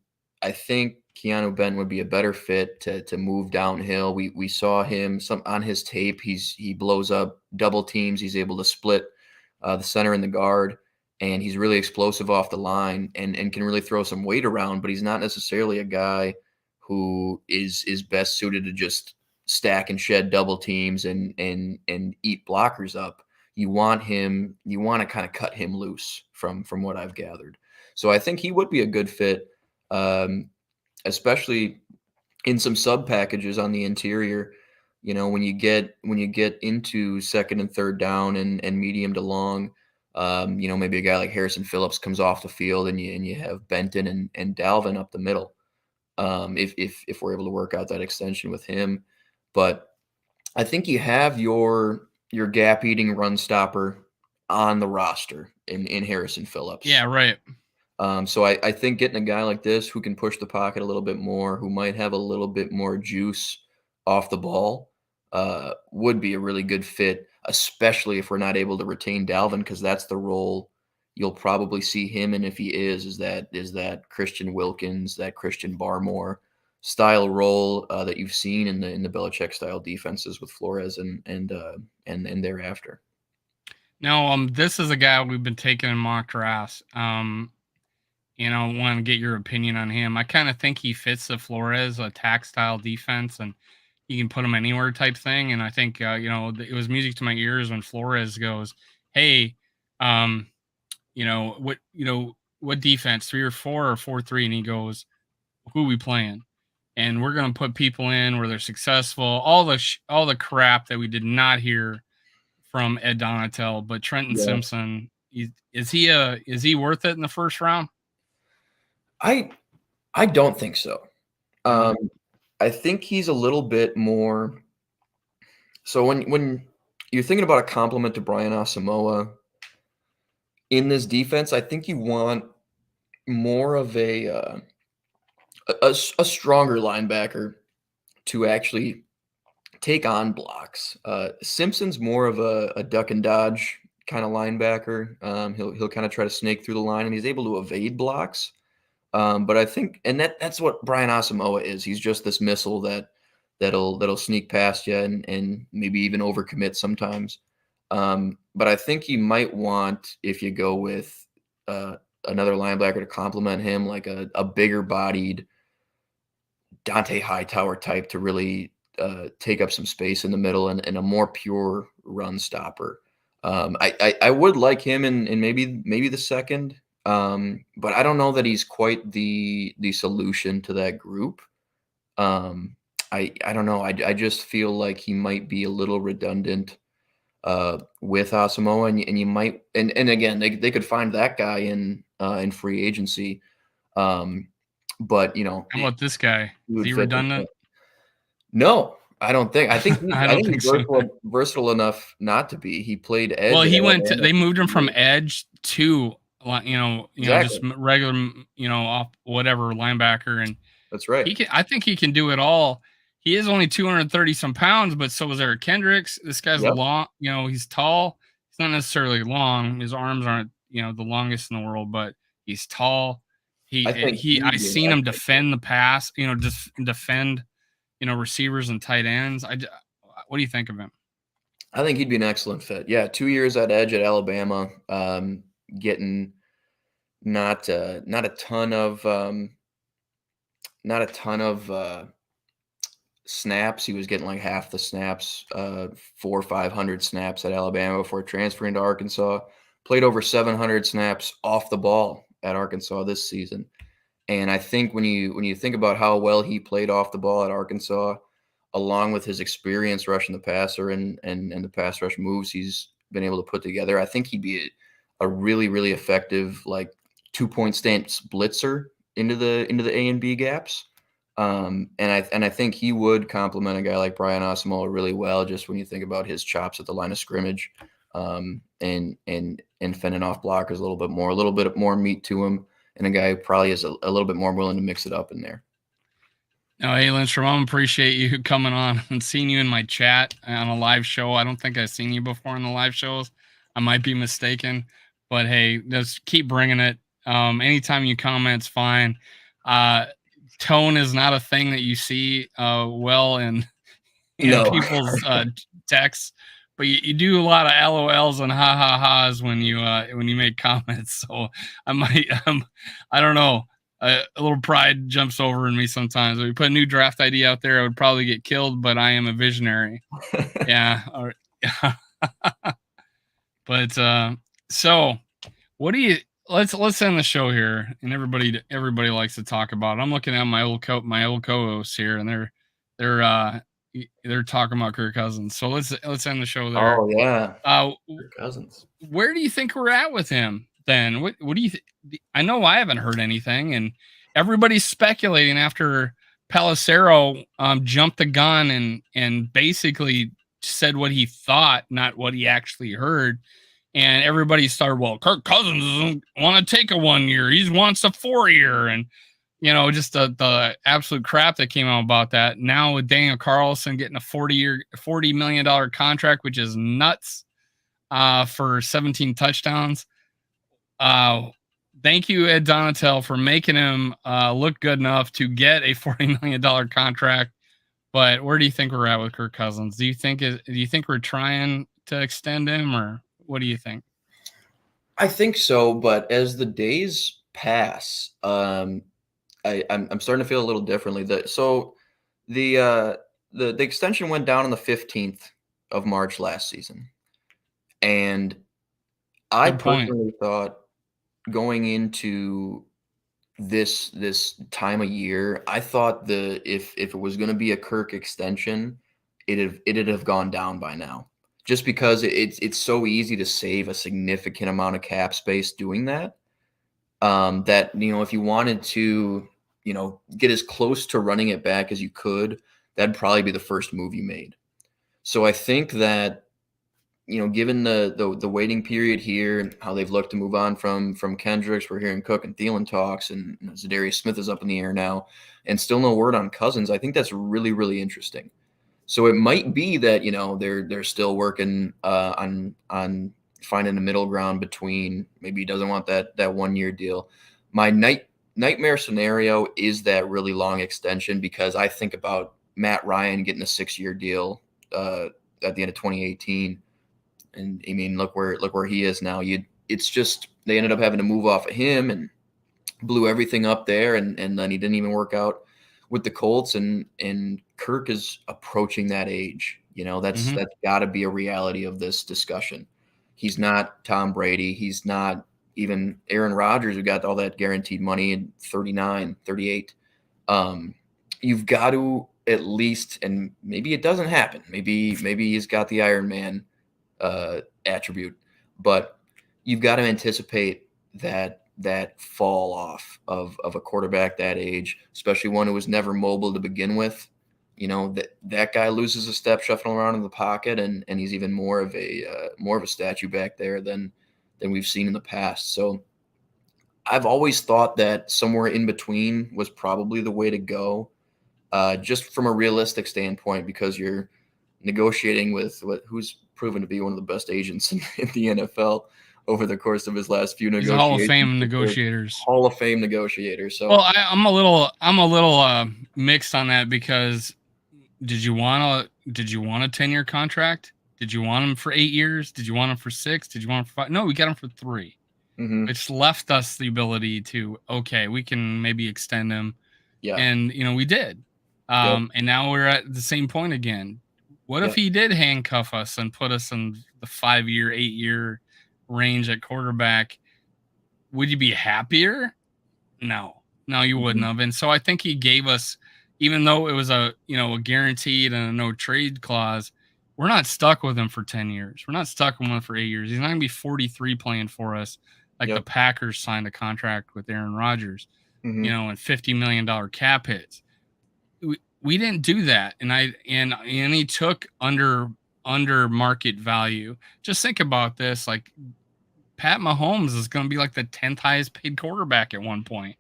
I think Keanu Benton would be a better fit to move downhill. We saw him some on his tape. He blows up double teams. He's able to split the center and the guard, and he's really explosive off the line and can really throw some weight around. But he's not necessarily a guy who is best suited to just stack and shed double teams and eat blockers up. You want to kind of cut him loose from what I've gathered. So I think he would be a good fit, especially in some sub packages on the interior. When you get into second and third down and medium to long, maybe a guy like Harrison Phillips comes off the field and you have Benton and Dalvin up the middle. If we're able to work out that extension with him, but I think you have your gap eating run stopper on the roster in Harrison Phillips. Yeah, right. So I think getting a guy like this who can push the pocket a little bit more, who might have a little bit more juice off the ball, would be a really good fit, especially if we're not able to retain Dalvin, because that's the role you'll probably see him in if he is that Christian Wilkins, that Christian Barmore style role that you've seen in the Belichick style defenses with Flores and thereafter. Now, this is a guy we've been taking in mock drafts. Want to get your opinion on him. I kind of think he fits the Flores attack style defense, and you can put him anywhere type thing. And I think it was music to my ears when Flores goes, "Hey, what defense, 3 or 4 or 4-3?" And he goes, "Who we playing?" And we're gonna put people in where they're successful. All the crap that we did not hear from Ed Donatel, but Trenton Yeah. Simpson, is he worth it in the first round? I don't think so. No. Um, I think he's a little bit more. So when you're thinking about a compliment to Brian Asamoah in this defense, I think you want more of a stronger linebacker to actually take on blocks. Simpson's more of a duck and dodge kind of linebacker. He'll kind of try to snake through the line, and he's able to evade blocks. But I think, and that's what Brian Asamoah is. He's just this missile that'll sneak past you and maybe even overcommit sometimes. But I think you might want, if you go with another linebacker to complement him, like a bigger bodied Dante Hightower type to really take up some space in the middle and a more pure run stopper. I would like him in maybe the second, but I don't know that he's quite the solution to that group. I don't know. I just feel like he might be a little redundant with Asamoah, and you might and again they could find that guy in free agency. But How about this guy? he Is would he fit. redundant? No, I don't think. I I don't think he's think so. versatile enough not to be. He played Well, edge at he went to, Alabama they for moved him 2 from years. edge to, just Exactly. regular, off whatever linebacker. And That's right. I think he can do it all. He is only 230 some pounds, but so is Eric Kendricks. This guy's Yep. long, he's tall. He's not necessarily long. His arms aren't, the longest in the world, but he's tall. I think I he'd be an seen him excellent fit. defend the pass, just defend, receivers and tight ends. What do you think of him? I think he'd be an excellent fit. Yeah, 2 years at edge at Alabama, getting not a ton of, not a ton of, snaps. He was getting like half the snaps, 400 or 500 snaps at Alabama before transferring to Arkansas. Played over 700 snaps off the ball at Arkansas this season. And I think when you think about how well he played off the ball at Arkansas, along with his experience rushing the passer and the pass rush moves he's been able to put together, I think he'd be a really, really effective like 2-point stance blitzer into the A and B gaps. And I think he would complement a guy like Brian Asamoah really well, just when you think about his chops at the line of scrimmage, and fending off blockers a little bit more meat to him, and a guy who probably is a little bit more willing to mix it up in there. No, hey, Lindstrom, I appreciate you coming on and seeing you in my chat on a live show. I don't think I've seen you before in the live shows. I might be mistaken, but hey, just keep bringing it. Anytime you comment, it's fine. Uh, Tone is not a thing that you see well in No. people's texts, but you do a lot of LOLs and ha ha ha's when you make comments. So I might, I don't know. A little pride jumps over in me sometimes. If we put a new draft idea out there, I would probably get killed, but I am a visionary. Yeah. But so what do you let's end the show here, and everybody likes to talk about it. I'm looking at my old co-hosts here, and they're uh they're talking about Kirk Cousins. So let's end the show there. Oh yeah, Uh Kirk Cousins. where do you think we're at with him then? What do you I know I haven't heard anything, and everybody's speculating after Pelissero jumped the gun and basically said what he thought, not what he actually heard. And everybody started, well, Kirk Cousins doesn't want to take a 1 year. He wants a 4 year. And, just the absolute crap that came out about that. Now with Daniel Carlson getting a $40 million contract, which is nuts, for 17 touchdowns. Thank you, Ed Donatel, for making him look good enough to get a $40 million contract. But where do you think we're at with Kirk Cousins? Do you think we're trying to extend him, or what do you think? I think so, but as the days pass, I'm starting to feel a little differently. The extension went down on the 15th of March last season, and I Good point. personally thought going into this time of year, I thought if it was going to be a Kirk extension, it'd have gone down by now, just because it's so easy to save a significant amount of cap space doing that. That if you wanted to get as close to running it back as you could, that'd probably be the first move you made. So I think that given the waiting period here and how they've looked to move on from Kendricks, we're hearing Cook and Thielen talks, and Zadarius Smith is up in the air now, and still no word on Cousins. I think that's really, really interesting. So it might be that they're still working on finding a middle ground between, maybe he doesn't want that 1 year deal. My nightmare scenario is that really long extension, because I think about Matt Ryan getting a 6 year deal at the end of 2018. And I mean, look where he is now. It's just they ended up having to move off of him and blew everything up there, and then he didn't even work out with the Colts. And Kirk is approaching that age. That's got to be a reality of this discussion. He's not Tom Brady. He's not even Aaron Rodgers, who got all that guaranteed money in 39, 38. You've got to at least, and maybe it doesn't happen. Maybe he's got the Iron Man attribute, but you've got to anticipate that fall off of a quarterback that age, especially one who was never mobile to begin with. that guy loses a step shuffling around in the pocket, and he's even more of a statue back there than we've seen in the past. So I've always thought that somewhere in between was probably the way to go, just from a realistic standpoint, because you're negotiating with who's proven to be one of the best agents in the NFL over the course of his last few He's a Hall of negotiations. Fame negotiators. Hall of Fame negotiator. So Well, I'm a little mixed on that because did you want a 10-year contract? Did you want him for 8 years? Did you want him for 6? Did you want him for 5? No, we got him for 3. Which left us the ability to, okay, we can maybe extend him. yeah, And, we did. And now we're at the same point again. What if he did handcuff us and put us in the 5-year, 8-year range at quarterback? Would you be happier? No, you wouldn't have. And so I think he gave us, even though it was a guaranteed and a no trade clause, we're not stuck with him for 10 years. We're not stuck with him for 8 years. He's not going to be 43 playing for us like the Packers signed a contract with Aaron Rodgers, and $50 million cap hits. We didn't do that. And he took under market value. Just think about this. Like Pat Mahomes is going to be like the 10th highest paid quarterback at one point,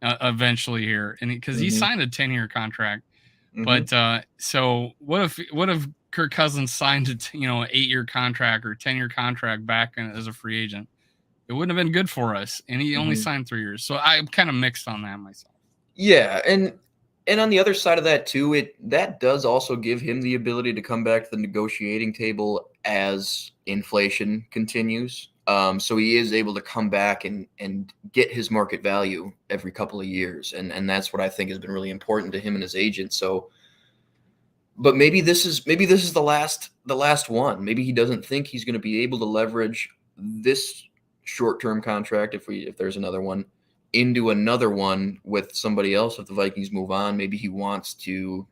eventually here. And because he signed a 10-year contract, but so what if Kirk Cousins signed an 8-year contract or 10-year contract back as a free agent? It wouldn't have been good for us, and he only signed 3 years. So I'm kind of mixed on that myself. Yeah, and on the other side of that too, that does also give him the ability to come back to the negotiating table as inflation continues. So he is able to come back and get his market value every couple of years, and that's what I think has been really important to him and his agent. So, but maybe this is the last one. Maybe he doesn't think he's going to be able to leverage this short-term contract if there's another one into another one with somebody else. If the Vikings move on, maybe he wants to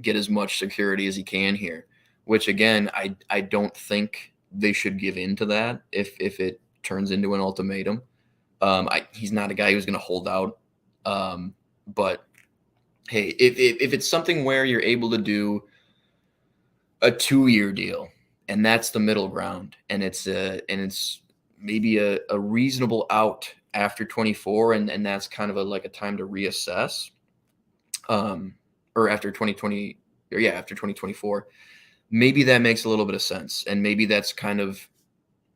get as much security as he can here, which again, I don't think they should give in to that if it turns into an ultimatum. He's not a guy who's going to hold out. But hey, if it's something where you're able to do a 2-year deal and that's the middle ground, and it's maybe a reasonable out after 24, and that's kind of a time to reassess, or after 2020, or after 2024, maybe that makes a little bit of sense. And maybe that's kind of,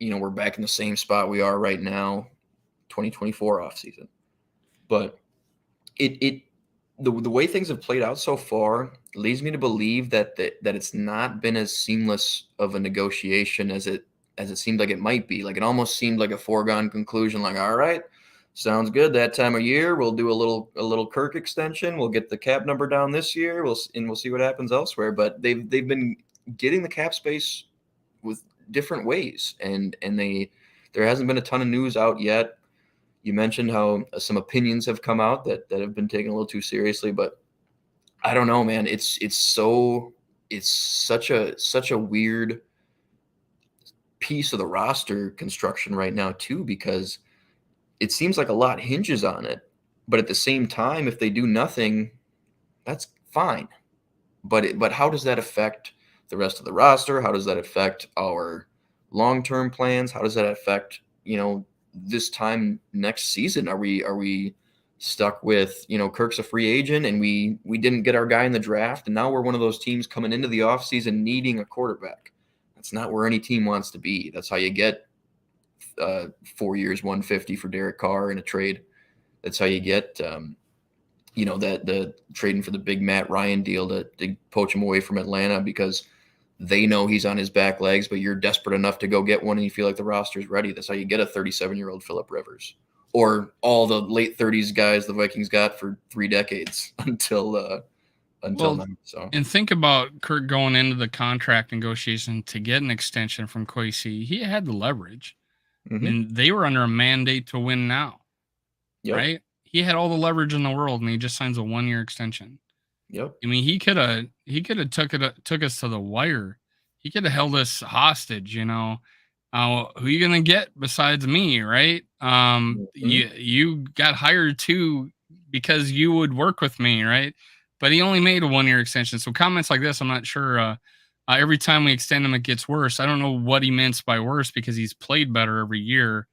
we're back in the same spot we are right now, 2024 off season. But the way things have played out so far leads me to believe that it's not been as seamless of a negotiation as it seemed like it might be. Like, it almost seemed like a foregone conclusion. Like, all right, sounds good. That time of year, we'll do a little Kirk extension. We'll get the cap number down this year. We'll see what happens elsewhere. But they've been getting the cap space with different ways, and there hasn't been a ton of news out yet. You mentioned how some opinions have come out that have been taken a little too seriously, but I don't know, man. It's such a weird piece of the roster construction right now too, because it seems like a lot hinges on it. But at the same time, if they do nothing, that's fine. But how does that affect the rest of the roster? How does that affect our long-term plans? How does that affect, this time next season? Are we stuck with, Kirk's a free agent and we didn't get our guy in the draft, and now we're one of those teams coming into the offseason needing a quarterback? That's not where any team wants to be. That's how you get 4 years, 150 for Derek Carr in a trade. That's how you get that the trading for the big Matt Ryan deal to poach him away from Atlanta, because they know he's on his back legs, but you're desperate enough to go get one and you feel like the roster's ready. That's how you get a 37-year-old Phillip Rivers, or all the late 30s guys the Vikings got for 3 decades until now. So, and think about Kirk going into the contract negotiation to get an extension from KC. He had the leverage, and they were under a mandate to win now, right? He had all the leverage in the world, and he just signs a 1-year extension. Yep. I mean, he could have took us to the wire. He could have held us hostage. Who are you gonna get besides me, right? You got hired too because you would work with me, right? but he only made a 1-year extension. So comments like this, I'm not sure. Every time we extend him, it gets worse. I don't know what he meant by worse because he's played better every year.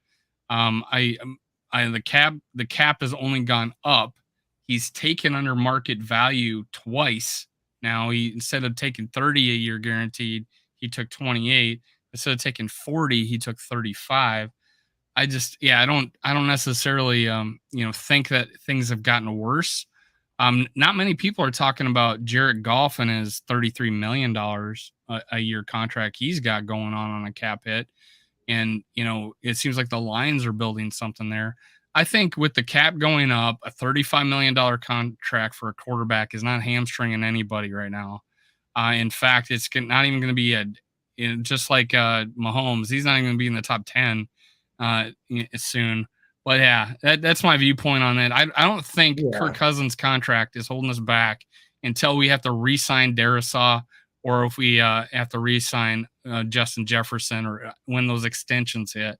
The cap has only gone up. He's taken under market value twice. Now he instead of taking 30 a year guaranteed, he took 28. Instead of taking 40, he took 35. I don't necessarily think that things have gotten worse. Not many people are talking about Jared Goff and his $33 million a year contract he's got going on a cap hit. And, it seems like the Lions are building something there. I think with the cap going up, a $35 million contract for a quarterback is not hamstringing anybody right now. In fact, it's not even going to be just like Mahomes. He's not even going to be in the top 10 soon. But yeah, that's my viewpoint on that. I don't think Kirk Cousins' contract is holding us back until we have to re-sign Darisaw, or if we have to re-sign Justin Jefferson, or when those extensions hit.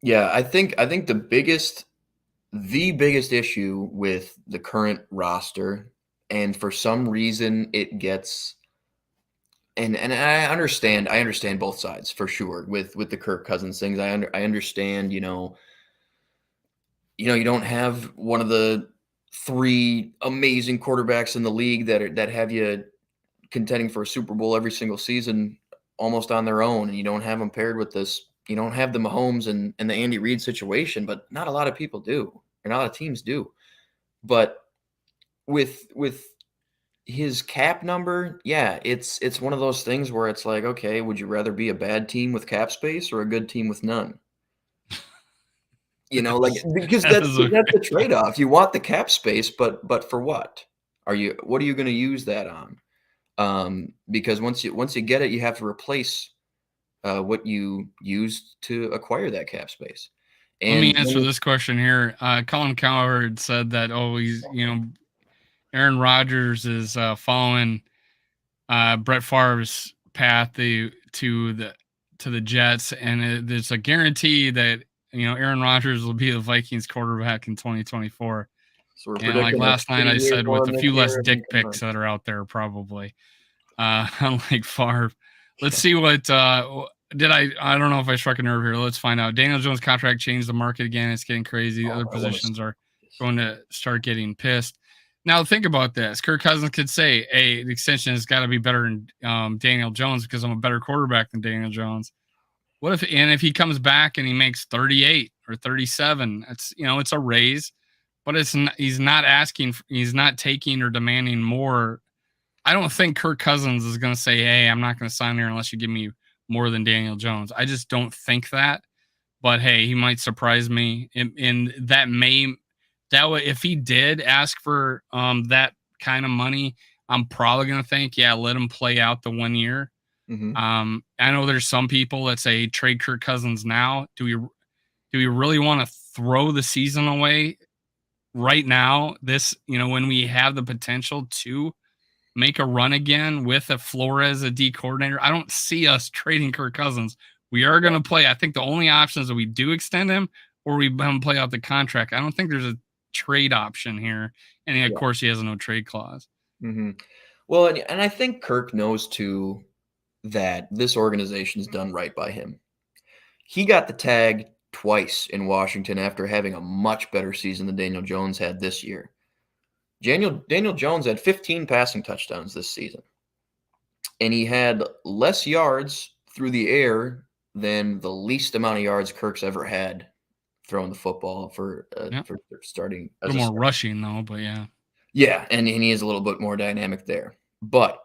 Yeah, I think the biggest issue with the current roster, and for some reason it gets, and I understand both sides for sure with the Kirk Cousins things. I understand, you don't have one of the 3 amazing quarterbacks in the league that have you contending for a Super Bowl every single season almost on their own, and you don't have them paired with this. You don't have the Mahomes and the Andy Reid situation, but not a lot of people do, or not a lot of teams do. But with his cap number, yeah, it's one of those things where it's like, okay, would you rather be a bad team with cap space or a good team with none? Because that's the trade-off. You want the cap space, but for what? What are you going to use that on? Because once you get it, you have to replace what you used to acquire that cap space. Let me answer this question here. Colin Cowherd said that, Aaron Rodgers is following Brett Favre's path to the Jets, and there's a guarantee that Aaron Rodgers will be the Vikings quarterback in 2024. So we're and like last night, I said, with a few less dick pics that are out there, probably. Unlike Favre. Let's see what I don't know if I struck a nerve here. Let's find out. Daniel Jones' contract changed the market again. It's getting crazy. Other positions are going to start getting pissed. Now think about this. Kirk Cousins could say, hey, the extension has got to be better than Daniel Jones because I'm a better quarterback than Daniel Jones. If he comes back and he makes 38 or 37, it's a raise, but he's not taking or demanding more. I don't think Kirk Cousins is going to say, hey, I'm not going to sign here unless you give me more than Daniel Jones. I just don't think that. But hey, he might surprise me. And if he did ask for that kind of money, I'm probably going to think, yeah, let him play out the 1 year. Mm-hmm. I know there's some people that say trade Kirk Cousins now. Do we really want to throw the season away right now? When we have the potential to make a run again with a Flores, a D coordinator. I don't see us trading Kirk Cousins. We are going to play. I think the only option is that we do extend him or we play out the contract. I don't think there's a trade option here. And of course, he has no trade clause. Mm-hmm. Well, and I think Kirk knows too that this organization has done right by him. He got the tag twice in Washington after having a much better season than Daniel Jones had this year. Daniel Jones had 15 passing touchdowns this season, and he had less yards through the air than the least amount of yards Kirk's ever had throwing the football for starting. A little more rushing though, but yeah. Yeah, and he is a little bit more dynamic there. But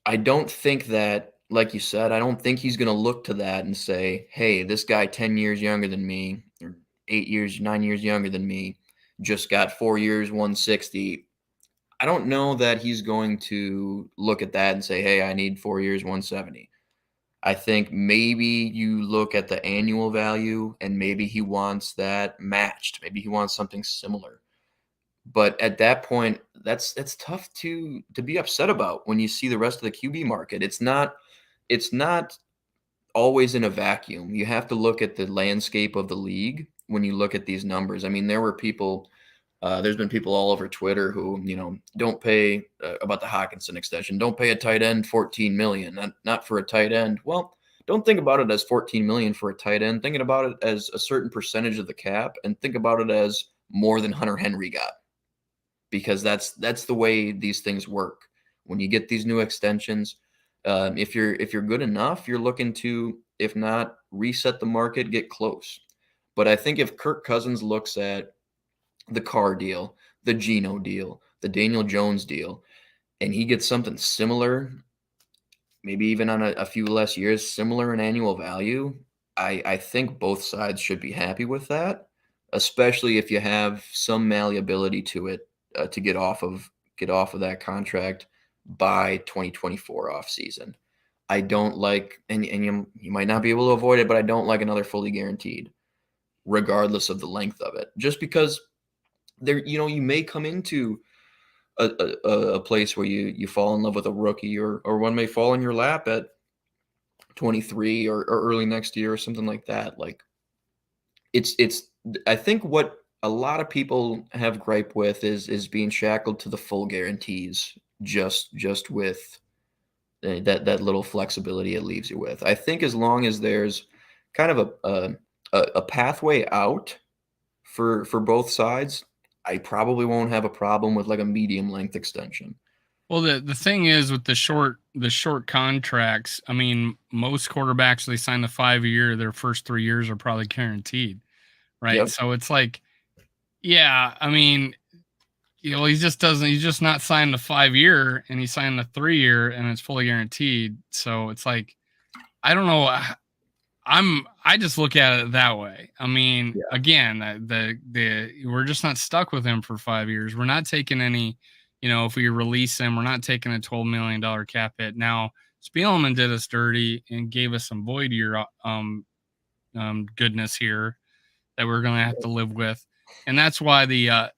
I don't think that, like you said, I don't think he's going to look to that and say, hey, this guy 10 years younger than me, or 9 years younger than me, just got 4 years, 160. I don't know that he's going to look at that and say, hey, I need 4 years, 170. I think maybe you look at the annual value and maybe he wants that matched. Maybe he wants something similar. But at that point, that's tough to be upset about when you see the rest of the QB market. It's not always in a vacuum. You have to look at the landscape of the league when you look at these numbers. I mean, there were people There's been people all over Twitter who, don't pay about the Hawkinson extension. Don't pay a tight end 14 million, not for a tight end. Well, don't think about it as 14 million for a tight end. Thinking about it as a certain percentage of the cap, and think about it as more than Hunter Henry got, because that's the way these things work. When you get these new extensions, if you're good enough, you're looking to, if not reset the market, get close. But I think if Kirk Cousins looks at the Carr deal, the Geno deal, the Daniel Jones deal, and he gets something similar, maybe even on a few less years, similar in annual value, I think both sides should be happy with that, especially if you have some malleability to it, to get off of that contract by 2024 off season. I don't like, and you might not be able to avoid it, but I don't like another fully guaranteed, regardless of the length of it, just because you may come into a place where you fall in love with a rookie, or one may fall in your lap at 23, or early next year or something like that. Like, it's I think what a lot of people have gripe with is being shackled to the full guarantees, just with that little flexibility it leaves you with. I think as long as there's kind of a pathway out for both sides, I probably won't have a problem with like a medium length extension. Well, the thing is with the short contracts, I mean, most quarterbacks, they sign the 5 year, their first 3 years are probably guaranteed, right? Yep. So it's like, yeah, I mean, he's just not signed the 5 year, and he signed the 3 year, and it's fully guaranteed. So it's like, I don't know. I just look at it that way. I mean, Yeah. again, we're just not stuck with him for 5 years. We're not taking any, if we release him, we're not taking a $12 million cap hit. Now, Spielman did us dirty and gave us some void year goodness here that we're going to have to live with, and that's why the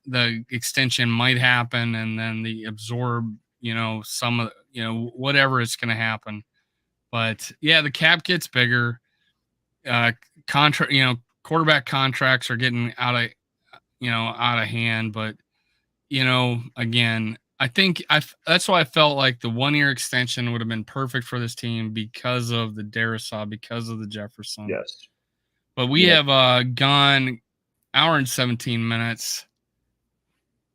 extension might happen, and then the absorb, some of, whatever is going to happen. But yeah, the cap gets bigger. Contract, quarterback contracts are getting out of hand. But again, I think that's why I felt like the 1 year extension would have been perfect for this team because of the Darisaw, because of the Jefferson. Yes. But we have gone hour and 17 minutes.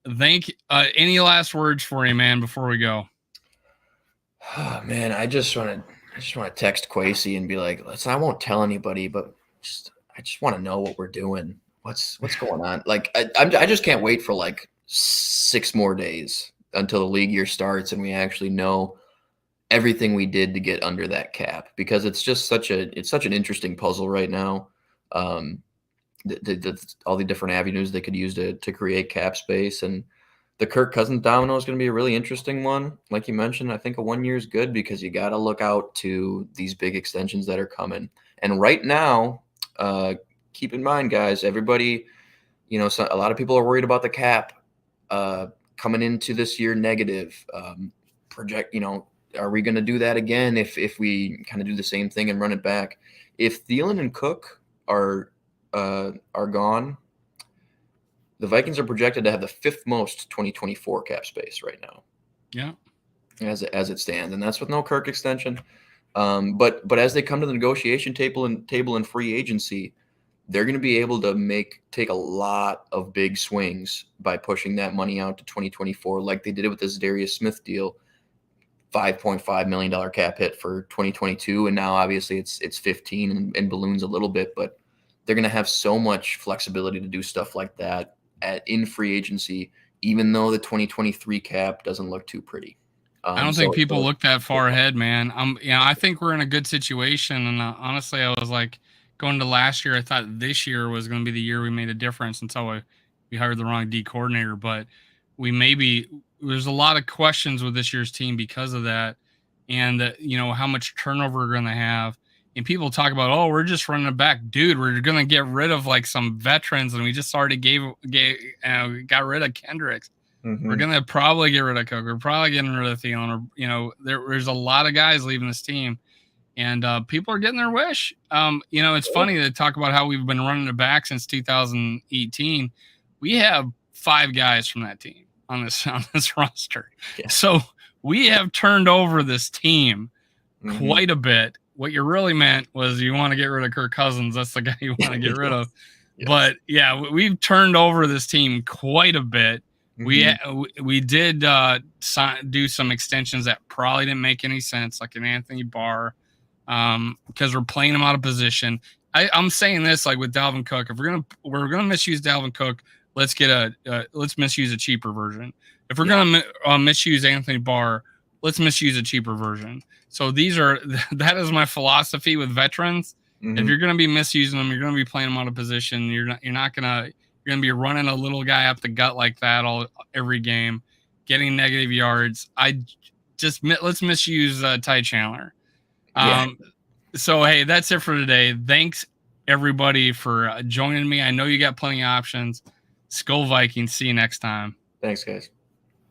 Any last words for you, man, before we go? Oh, man, I just want to text Quasey and be like, I won't tell anybody, but I just want to know what we're doing. What's going on? Like, I just can't wait for like 6 more days until the league year starts and we actually know everything we did to get under that cap, because it's just such an interesting puzzle right now. All the different avenues they could use to create cap space, and the Kirk Cousins domino is going to be a really interesting one. Like you mentioned, I think a 1 year is good because you got to look out to these big extensions that are coming. And right now, keep in mind, guys, everybody, a lot of people are worried about the cap coming into this year negative. Project, are we going to do that again if we kind of do the same thing and run it back? If Thielen and Cook are gone, the Vikings are projected to have the 5th most 2024 cap space right now. Yeah, as it stands, and that's with no Kirk extension. But as they come to the negotiation table and free agency, they're going to be able to take a lot of big swings by pushing that money out to 2024, like they did it with this Darius Smith deal. $5.5 million cap hit for 2022, and now obviously it's 15 and balloons a little bit, but they're going to have so much flexibility to do stuff like that in free agency, even though the 2023 cap doesn't look too pretty. I don't think people look that far ahead, man. I think we're in a good situation, and honestly, I was like going to last year. I thought this year was going to be the year we made a difference until we hired the wrong D coordinator. But there's a lot of questions with this year's team because of that, and how much turnover we're going to have. And people talk about, oh, we're just running it back, dude. We're going to get rid of like some veterans, and we just already got rid of Kendricks. Mm-hmm. We're gonna probably get rid of Cook. We're probably getting rid of Thielen. Or there's a lot of guys leaving this team, and people are getting their wish. It's funny to talk about how we've been running it back since 2018. We have 5 guys from that team on this roster. Yeah. So we have turned over this team quite a bit. What you really meant was you want to get rid of Kirk Cousins. That's the guy you want to get rid of. Yes. But yeah, we've turned over this team quite a bit. We did do some extensions that probably didn't make any sense, like an Anthony Barr, because we're playing him out of position. I'm saying this like with Dalvin Cook. If we're gonna misuse Dalvin Cook, let's misuse a cheaper version. If we're gonna misuse Anthony Barr, let's misuse a cheaper version. So that is my philosophy with veterans. If you're gonna be misusing them, you're gonna be playing them out of position. You're gonna be running a little guy up the gut like that every game, getting negative yards. Let's misuse Ty Chandler. So hey, that's it for today. Thanks everybody for joining me. I know you got plenty of options. Skol Vikings. See you next time. Thanks, guys.